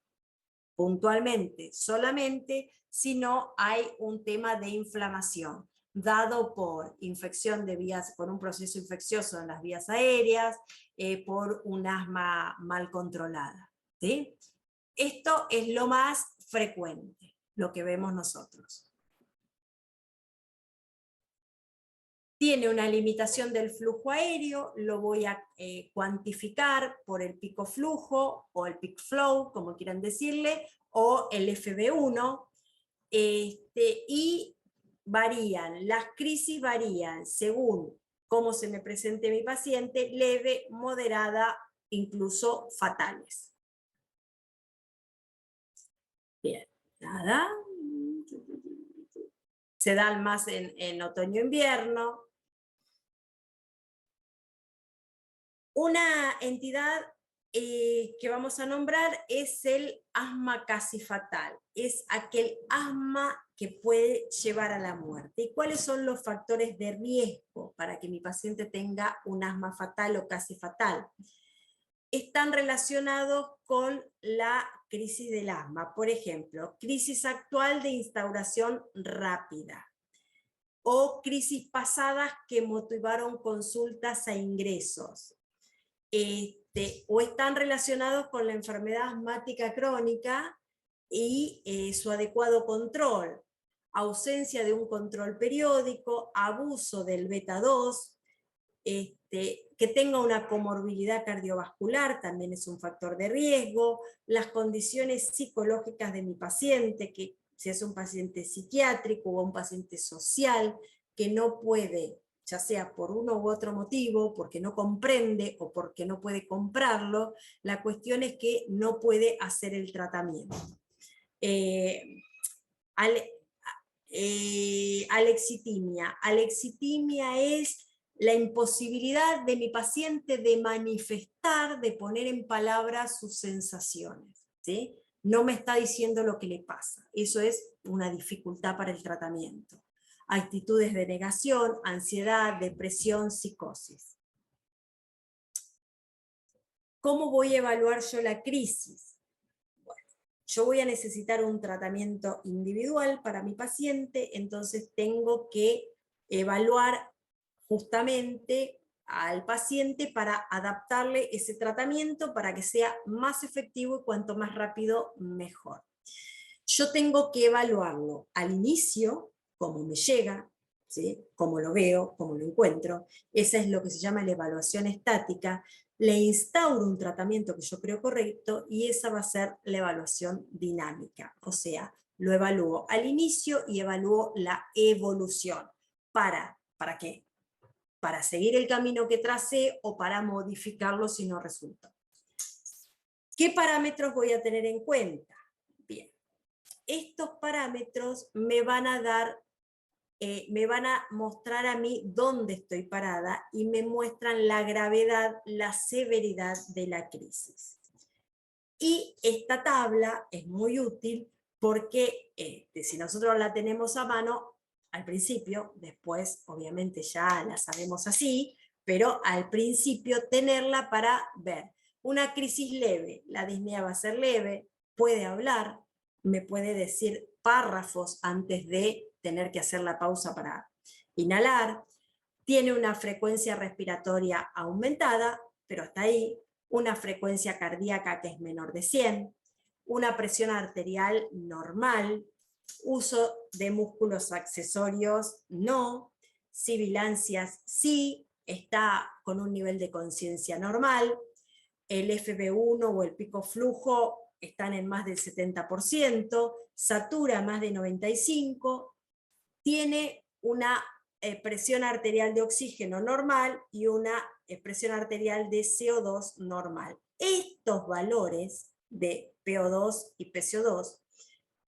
puntualmente solamente, sino hay un tema de inflamación dado por infección de vías, por un proceso infeccioso en las vías aéreas, por un asma mal controlada, ¿sí? Esto es lo más frecuente, lo que vemos nosotros. Tiene una limitación del flujo aéreo, lo voy a cuantificar por el pico flujo o el peak flow, como quieran decirle, o el FB1, y varían, las crisis varían según cómo se me presente mi paciente, leve, moderada, incluso fatales. Bien, nada. Se dan más en otoño-invierno. Una entidad que vamos a nombrar es el asma casi fatal. Es aquel asma que puede llevar a la muerte. ¿Y cuáles son los factores de riesgo para que mi paciente tenga un asma fatal o casi fatal? Están relacionados con la crisis del asma. Por ejemplo, crisis actual de instauración rápida o crisis pasadas que motivaron consultas a ingresos. O están relacionados con la enfermedad asmática crónica y su adecuado control, ausencia de un control periódico, abuso del beta-2, que tenga una comorbilidad cardiovascular también es un factor de riesgo, las condiciones psicológicas de mi paciente, que si es un paciente psiquiátrico o un paciente social que no puede, ya sea por uno u otro motivo, porque no comprende o porque no puede comprarlo, la cuestión es que no puede hacer el tratamiento. alexitimia. Alexitimia es la imposibilidad de mi paciente de manifestar, de poner en palabras sus sensaciones, ¿sí? No me está diciendo lo que le pasa. Eso es una dificultad para el tratamiento. Actitudes de negación, ansiedad, depresión, psicosis. ¿Cómo voy a evaluar yo la crisis? Bueno, yo voy a necesitar un tratamiento individual para mi paciente, entonces tengo que evaluar justamente al paciente para adaptarle ese tratamiento para que sea más efectivo y cuanto más rápido, mejor. Yo tengo que evaluarlo al inicio, cómo me llega, ¿sí? Cómo lo veo, cómo lo encuentro. Esa es lo que se llama la evaluación estática. Le instauro un tratamiento que yo creo correcto y esa va a ser la evaluación dinámica. O sea, lo evalúo al inicio y evalúo la evolución. ¿Para qué? Para seguir el camino que tracé o para modificarlo si no resulta. ¿Qué parámetros voy a tener en cuenta? Bien, estos parámetros me van a dar, me van a mostrar a mí dónde estoy parada y me muestran la gravedad, la severidad de la crisis. Y esta tabla es muy útil porque si nosotros la tenemos a mano, al principio, después obviamente ya la sabemos así, pero al principio tenerla para ver. Una crisis leve, la disnea va a ser leve, puede hablar, me puede decir párrafos antes de tener que hacer la pausa para inhalar, tiene una frecuencia respiratoria aumentada, pero hasta ahí, una frecuencia cardíaca que es menor de 100, una presión arterial normal, uso de músculos accesorios no, sibilancias sí, está con un nivel de conciencia normal, el FB1 o el pico flujo están en más del 70%, satura más de 95%, tiene una presión arterial de oxígeno normal y una presión arterial de CO2 normal. Estos valores de PO2 y PCO2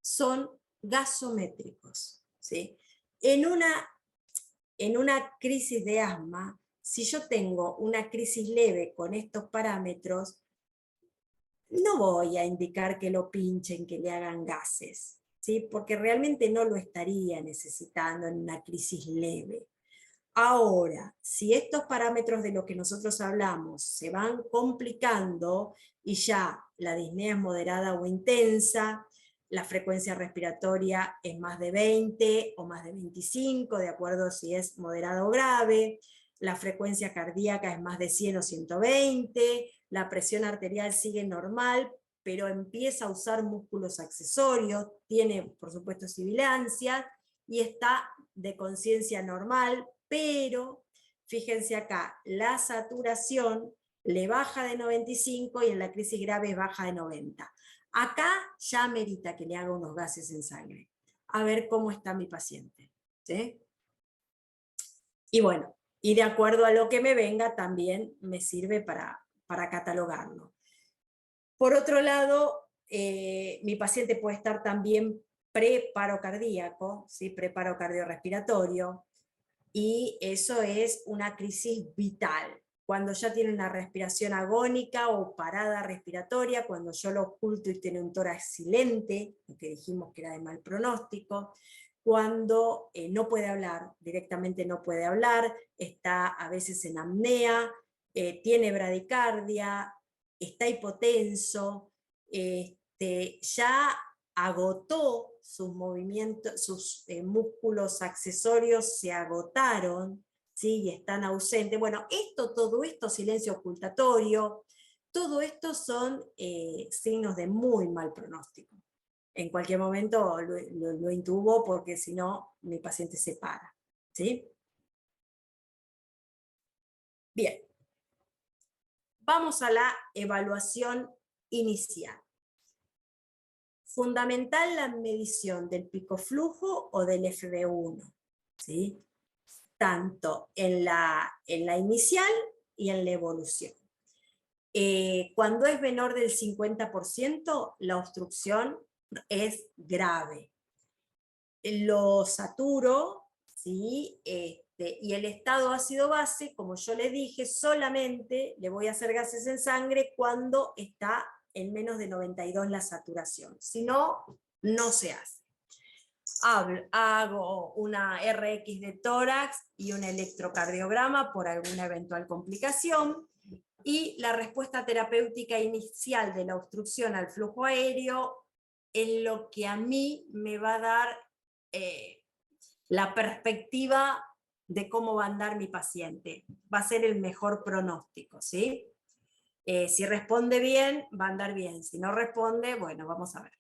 son gasométricos, ¿sí? En una crisis de asma, si yo tengo una crisis leve con estos parámetros, no voy a indicar que lo pinchen, que le hagan gases, ¿sí? Porque realmente no lo estaría necesitando en una crisis leve. Ahora, si estos parámetros de los que nosotros hablamos se van complicando y ya la disnea es moderada o intensa, la frecuencia respiratoria es más de 20 o más de 25, de acuerdo si es moderada o grave, la frecuencia cardíaca es más de 100 o 120, la presión arterial sigue normal, pero empieza a usar músculos accesorios, tiene por supuesto sibilancias y está de conciencia normal, pero fíjense acá, la saturación le baja de 95 y en la crisis grave baja de 90. Acá ya amerita que le haga unos gases en sangre. A ver cómo está mi paciente, ¿sí? Y bueno, y de acuerdo a lo que me venga también me sirve para catalogarlo. Por otro lado, mi paciente puede estar también preparo cardíaco, ¿sí? Preparo cardiorrespiratorio, y eso es una crisis vital. Cuando ya tiene una respiración agónica o parada respiratoria, cuando yo lo oculto y tiene un tórax silente, lo que dijimos que era de mal pronóstico, cuando no puede hablar, directamente no puede hablar, está a veces en apnea, tiene bradicardia, está hipotenso, ya agotó sus movimientos, sus músculos accesorios se agotaron, ¿sí? Y están ausentes. Bueno, todo esto, silencio ocultatorio, todo esto son signos de muy mal pronóstico. En cualquier momento lo intubo porque si no, mi paciente se para, ¿sí? Bien. Vamos a la evaluación inicial. Fundamental la medición del pico flujo o del FB1, ¿sí? Tanto en la inicial y en la evolución. Cuando es menor del 50%, la obstrucción es grave. lo saturo, ¿sí? Y el estado ácido base, como yo le dije, solamente le voy a hacer gases en sangre cuando está en menos de 92 la saturación. Si no, no se hace. Hago una RX de tórax y un electrocardiograma por alguna eventual complicación, y la respuesta terapéutica inicial de la obstrucción al flujo aéreo es lo que a mí me va a dar la perspectiva de cómo va a andar mi paciente. Va a ser el mejor pronóstico, ¿sí? Si responde bien, va a andar bien. Si no responde, bueno, vamos a ver.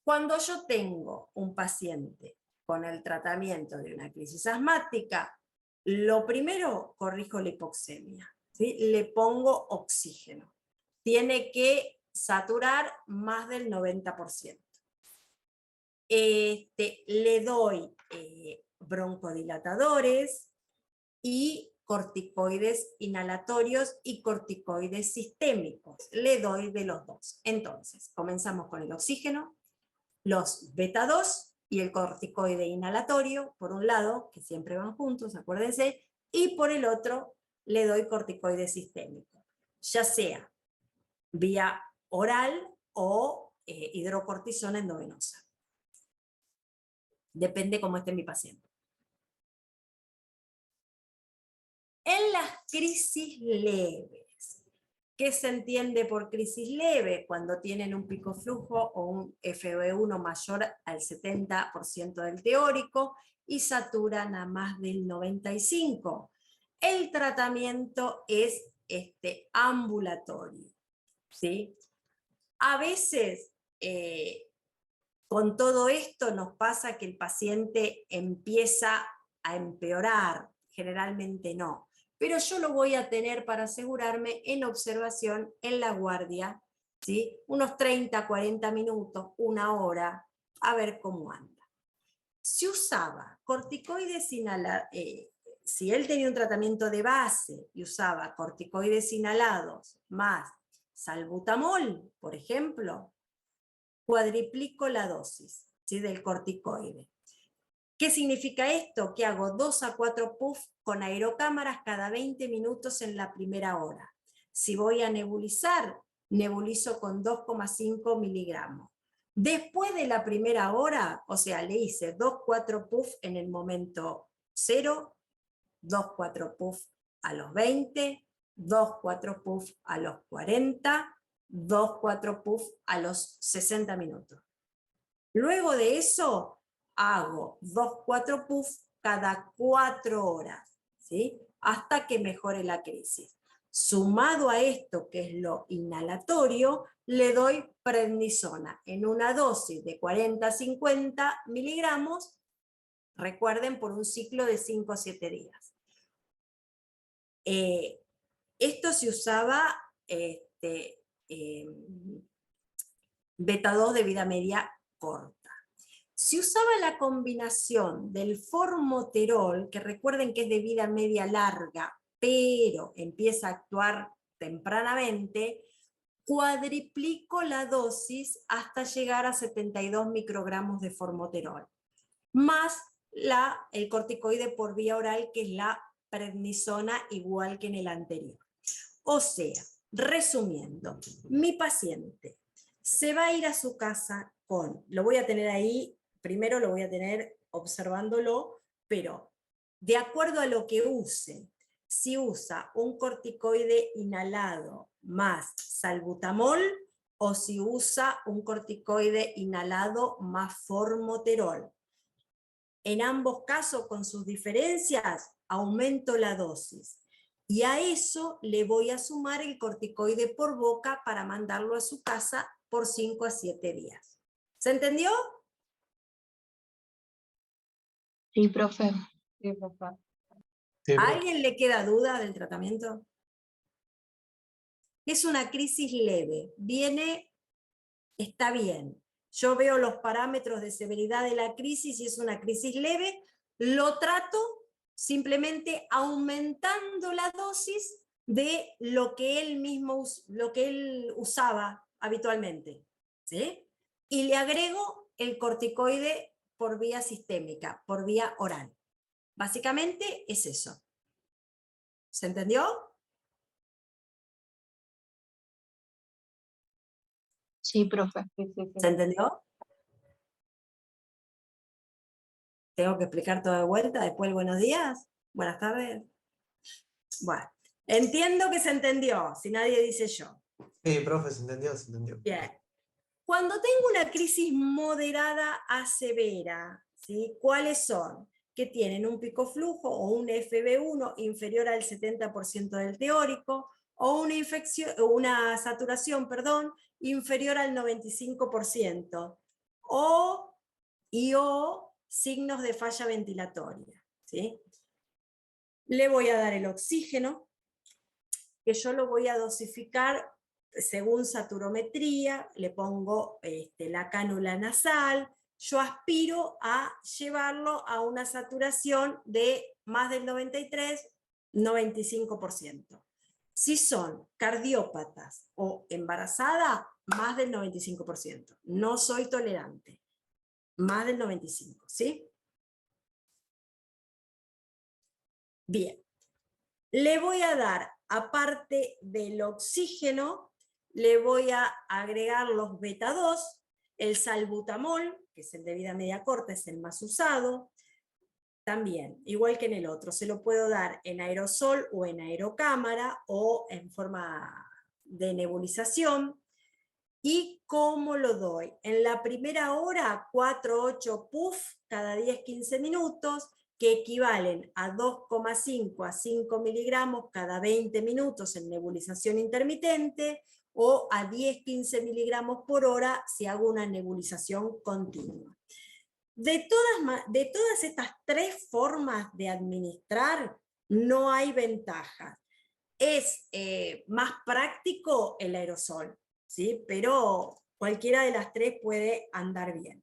Cuando yo tengo un paciente con el tratamiento de una crisis asmática, lo primero, corrijo la hipoxemia, ¿sí? Le pongo oxígeno. Tiene que saturar más del 90%. Le doy broncodilatadores y corticoides inhalatorios y corticoides sistémicos. Le doy de los dos. Entonces, comenzamos con el oxígeno, los beta 2 y el corticoide inhalatorio, por un lado, que siempre van juntos, acuérdense, y por el otro le doy corticoide sistémico, ya sea vía oral o hidrocortisona endovenosa. Depende cómo esté mi paciente. En las crisis leves, ¿qué se entiende por crisis leve? Cuando tienen un pico flujo o un FeV1 mayor al 70% del teórico y saturan a más del 95%. El tratamiento es ambulatorio, ¿sí? A veces, con todo esto nos pasa que el paciente empieza a empeorar, generalmente no. Pero yo lo voy a tener para asegurarme en observación en la guardia, ¿sí? Unos 30, 40 minutos, una hora, a ver cómo anda. Si usaba corticoides inhalados, si él tenía un tratamiento de base y usaba corticoides inhalados más salbutamol, por ejemplo, cuadriplico la dosis, ¿sí? Del corticoide. ¿Qué significa esto? Que hago 2 a 4 puffs con aerocámaras cada 20 minutos en la primera hora. Si voy a nebulizar, nebulizo con 2,5 miligramos. Después de la primera hora, o sea, le hice 2-4 puffs en el momento 0, 2-4 puffs a los 20, 2-4 puffs a los 40, 2-4 puffs a los 60 minutos. Luego de eso, hago 2-4 puffs cada 4 horas, ¿sí? Hasta que mejore la crisis. Sumado a esto, que es lo inhalatorio, le doy prednisona en una dosis de 40-50 miligramos, recuerden, por un ciclo de 5 o 7 días. Esto se usaba beta 2 de vida media corta. Si usaba la combinación del formoterol, que recuerden que es de vida media larga, pero empieza a actuar tempranamente, cuadriplico la dosis hasta llegar a 72 microgramos de formoterol, más el corticoide por vía oral, que es la prednisona, igual que en el anterior. O sea, resumiendo, mi paciente se va a ir a su casa con, lo voy a tener ahí, primero lo voy a tener observándolo, pero de acuerdo a lo que use, si usa un corticoide inhalado más salbutamol, o si usa un corticoide inhalado más formoterol. En ambos casos, con sus diferencias, aumento la dosis. Y a eso le voy a sumar el corticoide por boca para mandarlo a su casa por 5 a 7 días. ¿Se entendió? Sí, profe. Sí, profe. Sí, ¿A profe. alguien le queda duda del tratamiento? Es una crisis leve. Viene, está bien. Yo veo los parámetros de severidad de la crisis y es una crisis leve. Lo trato simplemente aumentando la dosis de lo que él mismo, lo que él usaba habitualmente, ¿sí? y le agrego el corticoide por vía sistémica, por vía oral. Básicamente es eso. ¿Se entendió? Sí, profe. Sí, sí, sí. ¿Se entendió? ¿Tengo que explicar todo de vuelta? Después el buenos días. Buenas tardes. Bueno, entiendo que se entendió, si nadie dice yo. Sí, profe, se entendió, se entendió. Bien. Cuando tengo una crisis moderada a severa, ¿sí? ¿Cuáles son? Que tienen un pico flujo o un FB1 inferior al 70% del teórico, o una saturación, perdón, inferior al 95%, o signos de falla ventilatoria, ¿sí? Le voy a dar el oxígeno, que yo lo voy a dosificar según saturometría, le pongo la cánula nasal, yo aspiro a llevarlo a una saturación de más del 93-95%. Si son cardiópatas o embarazadas, más del 95%. No soy tolerante. Más del 95%, ¿sí? Bien. Le voy a dar, aparte del oxígeno, le voy a agregar los beta-2, el salbutamol, que es el de vida media corta, es el más usado. También, igual que en el otro, se lo puedo dar en aerosol o en aerocámara o en forma de nebulización. ¿Y cómo lo doy? En la primera hora, 4-8 puff cada 10-15 minutos, que equivalen a 2,5 a 5 miligramos cada 20 minutos en nebulización intermitente, o a 10-15 miligramos por hora si hago una nebulización continua. De todas estas tres formas de administrar, no hay ventaja. Es más práctico el aerosol, ¿sí? Pero cualquiera de las tres puede andar bien.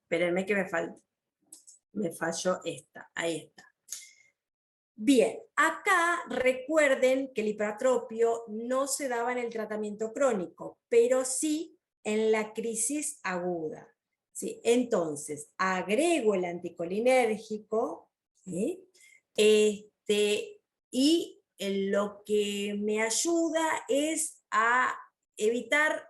Espérenme que me falló esta, ahí está. Bien, acá recuerden que el hipertropio no se daba en el tratamiento crónico, pero sí en la crisis aguda. ¿Sí? Entonces, agrego el anticolinérgico, ¿sí? Y lo que me ayuda es a evitar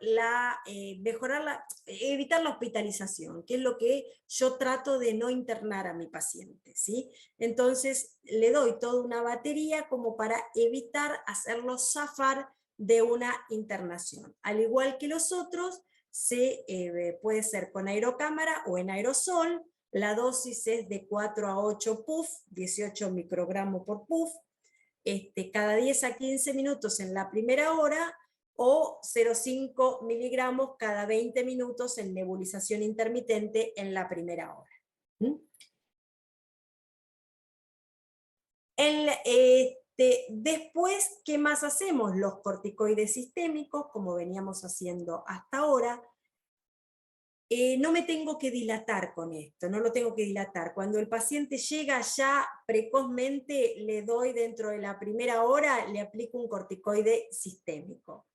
evitar la hospitalización, que es lo que yo trato de no internar a mi paciente, ¿sí? Entonces le doy toda una batería como para evitar hacerlo zafar de una internación. Al igual que los otros, puede ser con aerocámara o en aerosol. La dosis es de 4 a 8 puff, 18 microgramos por puff, cada 10 a 15 minutos en la primera hora, o 0,5 miligramos cada 20 minutos en nebulización intermitente en la primera hora. Después, ¿qué más hacemos? Los corticoides sistémicos, como veníamos haciendo hasta ahora. No me tengo que dilatar con esto, no lo tengo que dilatar. Cuando el paciente llega ya precozmente, le doy dentro de la primera hora, le aplico un corticoide sistémico.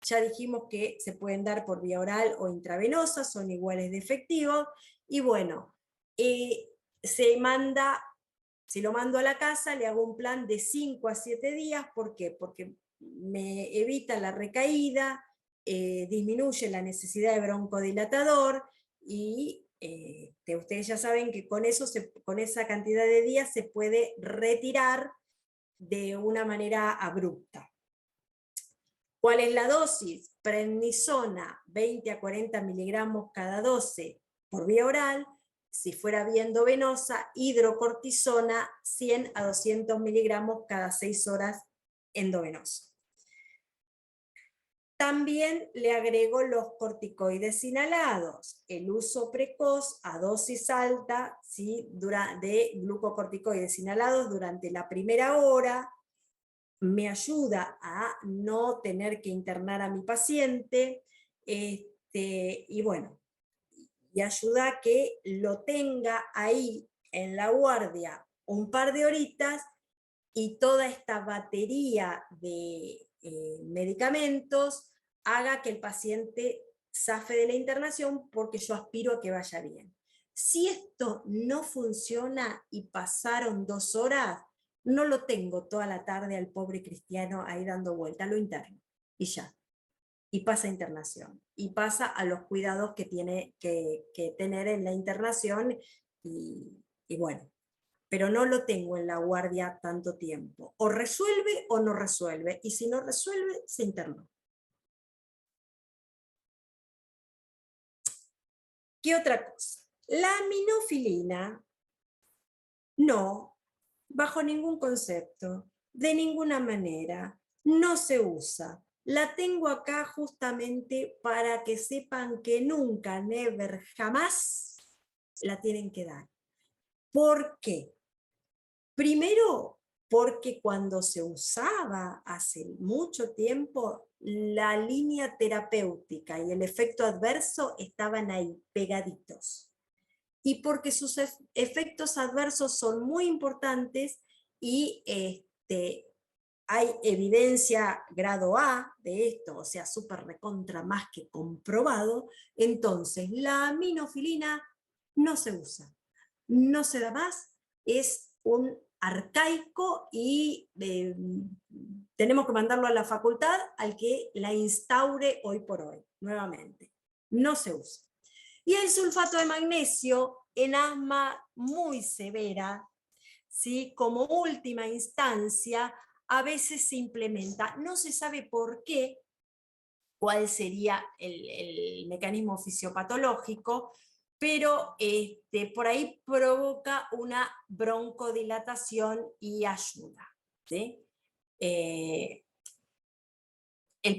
Ya dijimos que se pueden dar por vía oral o intravenosa, son iguales de efectivos, y bueno, si lo mando a la casa, le hago un plan de 5 a 7 días, ¿por qué? Porque me evita la recaída, disminuye la necesidad de broncodilatador, y ustedes ya saben que con esa cantidad de días se puede retirar de una manera abrupta. ¿Cuál es la dosis? Prednisona, 20 a 40 miligramos cada 12 por vía oral. Si fuera vía endovenosa, hidrocortisona, 100 a 200 miligramos cada 6 horas endovenosa. También le agrego los corticoides inhalados. El uso precoz a dosis alta, ¿sí? De glucocorticoides inhalados durante la primera hora, me ayuda a no tener que internar a mi paciente, y bueno, y ayuda a que lo tenga ahí en la guardia un par de horitas, y toda esta batería de medicamentos haga que el paciente zafe de la internación porque yo aspiro a que vaya bien. Si esto no funciona y pasaron 2 horas, no lo tengo toda la tarde al pobre cristiano ahí dando vuelta, lo interno y ya. Y pasa a internación, y pasa a los cuidados que tiene que tener en la internación, y bueno, pero no lo tengo en la guardia tanto tiempo. O resuelve o no resuelve, y si no resuelve, se internó. ¿Qué otra cosa? La aminofilina, no, bajo ningún concepto, de ninguna manera, no se usa. La tengo acá justamente para que sepan que nunca, never, jamás la tienen que dar. ¿Por qué? Primero, porque cuando se usaba hace mucho tiempo, la línea terapéutica y el efecto adverso estaban ahí pegaditos. Y porque sus efectos adversos son muy importantes y hay evidencia grado A de esto, o sea, súper recontra más que comprobado, entonces la aminofilina no se usa, no se da más, es un arcaico y tenemos que mandarlo a la facultad al que la instaure hoy por hoy, nuevamente. No se usa. Y el sulfato de magnesio en asma muy severa, ¿sí? Como última instancia, a veces se implementa. No se sabe por qué, cuál sería el mecanismo fisiopatológico, pero por ahí provoca una broncodilatación y ayuda, ¿sí? El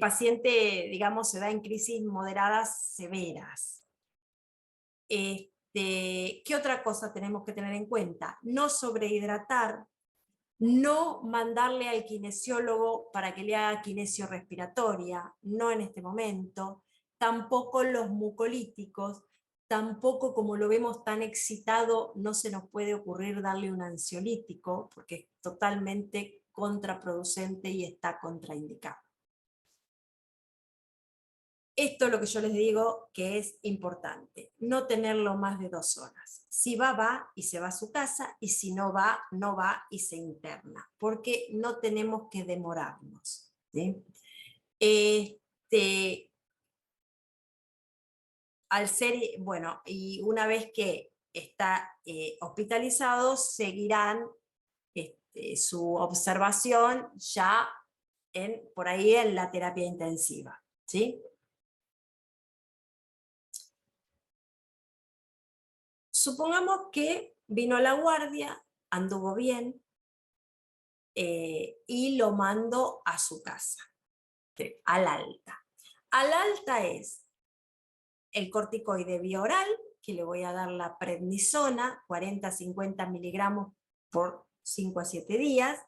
paciente, digamos, se da en crisis moderadas severas. ¿Qué otra cosa tenemos que tener en cuenta? No sobrehidratar, no mandarle al kinesiólogo para que le haga kinesio respiratoria, no en este momento, tampoco los mucolíticos, tampoco como lo vemos tan excitado, no se nos puede ocurrir darle un ansiolítico, porque es totalmente contraproducente y está contraindicado. Esto es lo que yo les digo que es importante, no tenerlo más de 2 horas. Si va, va y se va a su casa, y si no va, no va y se interna, porque no tenemos que demorarnos, ¿sí? Al ser, bueno, y una vez que está hospitalizado, seguirán su observación ya por ahí en la terapia intensiva, ¿sí? Supongamos que vino a la guardia, anduvo bien, y lo mando a su casa, al alta. Al alta es el corticoide vía oral, que le voy a dar la prednisona, 40-50 miligramos por 5 a 7 días.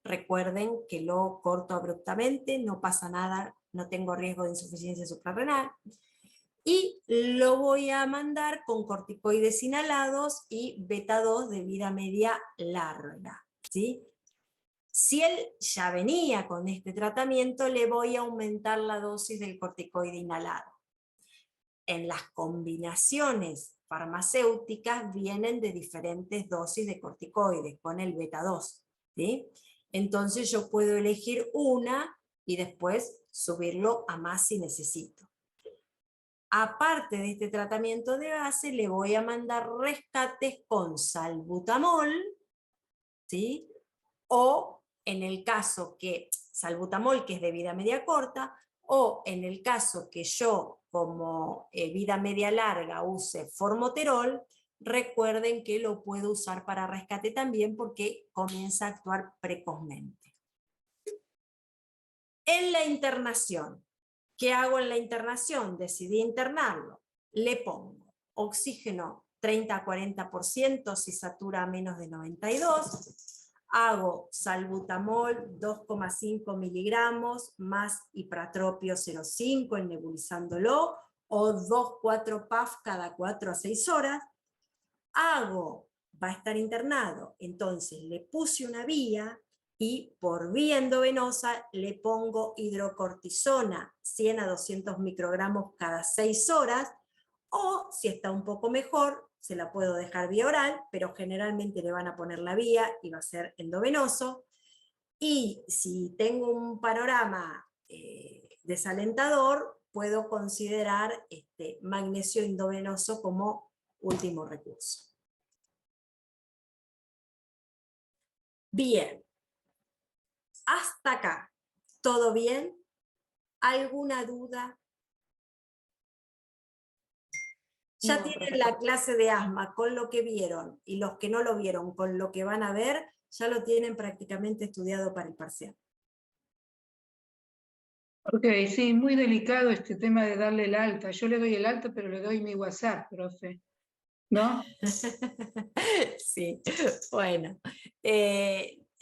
Recuerden que lo corto abruptamente, no pasa nada, no tengo riesgo de insuficiencia suprarrenal. Y lo voy a mandar con corticoides inhalados y beta 2 de vida media larga, ¿sí? Si él ya venía con este tratamiento, le voy a aumentar la dosis del corticoide inhalado. En las combinaciones farmacéuticas vienen de diferentes dosis de corticoides con el beta 2, ¿sí? Entonces yo puedo elegir una y después subirlo a más si necesito. Aparte de este tratamiento de base, le voy a mandar rescates con salbutamol, ¿sí? O en el caso que salbutamol, que es de vida media corta, o en el caso que yo como vida media larga use formoterol, recuerden que lo puedo usar para rescate también porque comienza a actuar precozmente. En la internación, ¿qué hago en la internación? Decidí internarlo. Le pongo oxígeno 30-40% si satura a menos de 92. Hago salbutamol 2,5 miligramos más ipratropio 0,5 en nebulizándolo, o 2-4 PAF cada 4 a 6 horas. Va a estar internado, entonces le puse una vía y por vía endovenosa le pongo hidrocortisona 100 a 200 microgramos cada 6 horas, o si está un poco mejor, se la puedo dejar vía oral, pero generalmente le van a poner la vía y va a ser endovenoso. Y si tengo un panorama desalentador, puedo considerar magnesio endovenoso como último recurso. Bien. Hasta acá, ¿todo bien? ¿Alguna duda? Ya No, tienen la clase de asma con lo que vieron, y los que no lo vieron con lo que van a ver, ya lo tienen prácticamente estudiado para el parcial. Ok, sí, muy delicado este tema de darle el alta. Yo le doy el alta, pero le doy mi WhatsApp, profe. ¿No? Sí, bueno.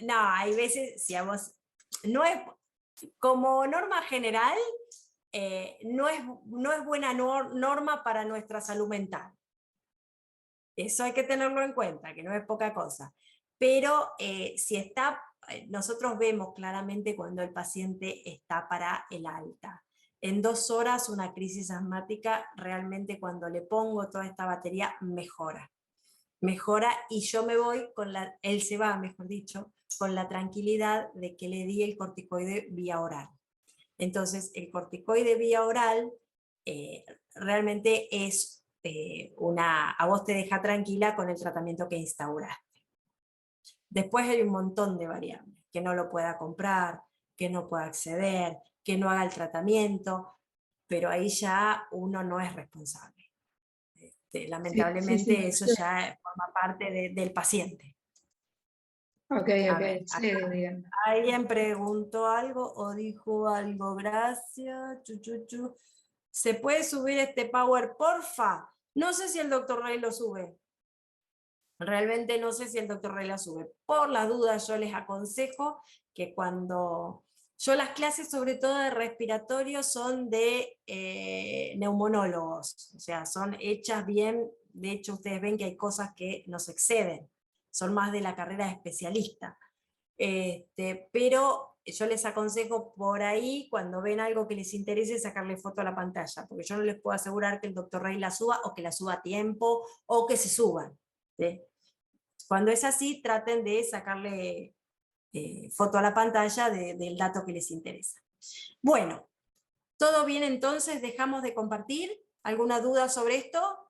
No, hay veces, si a vos, no es, como norma general, no es buena norma para nuestra salud mental. Eso hay que tenerlo en cuenta, que no es poca cosa. Pero si está, nosotros vemos claramente cuando el paciente está para el alta. En 2 horas una crisis asmática, realmente cuando le pongo toda esta batería, mejora. Mejora y yo me voy él se va, mejor dicho, con la tranquilidad de que le di el corticoide vía oral. Entonces, el corticoide vía oral realmente es a vos te deja tranquila con el tratamiento que instauraste. Después hay un montón de variables, que no lo pueda comprar, que no pueda acceder, que no haga el tratamiento, pero ahí ya uno no es responsable. Lamentablemente eso ya forma parte del paciente. Ok, A ver, sí, dígame. ¿alguien preguntó algo o dijo algo? Gracias. ¿Se puede subir este Power, porfa? No sé si el doctor Rey lo sube. Realmente no sé si el doctor Rey lo sube. Por las dudas yo les aconsejo que cuando... Yo las clases sobre todo de respiratorio son de neumonólogos, o sea, son hechas bien, de hecho ustedes ven que hay cosas que nos exceden, son más de la carrera de especialista. Pero yo les aconsejo por ahí, cuando ven algo que les interese, sacarle foto a la pantalla, porque yo no les puedo asegurar que el doctor Rey la suba, o que la suba a tiempo, o que se suban. ¿Sí? Cuando es así, traten de sacarle foto a la pantalla del dato que les interesa. Bueno, ¿todo bien entonces? ¿Dejamos de compartir? ¿Alguna duda sobre esto?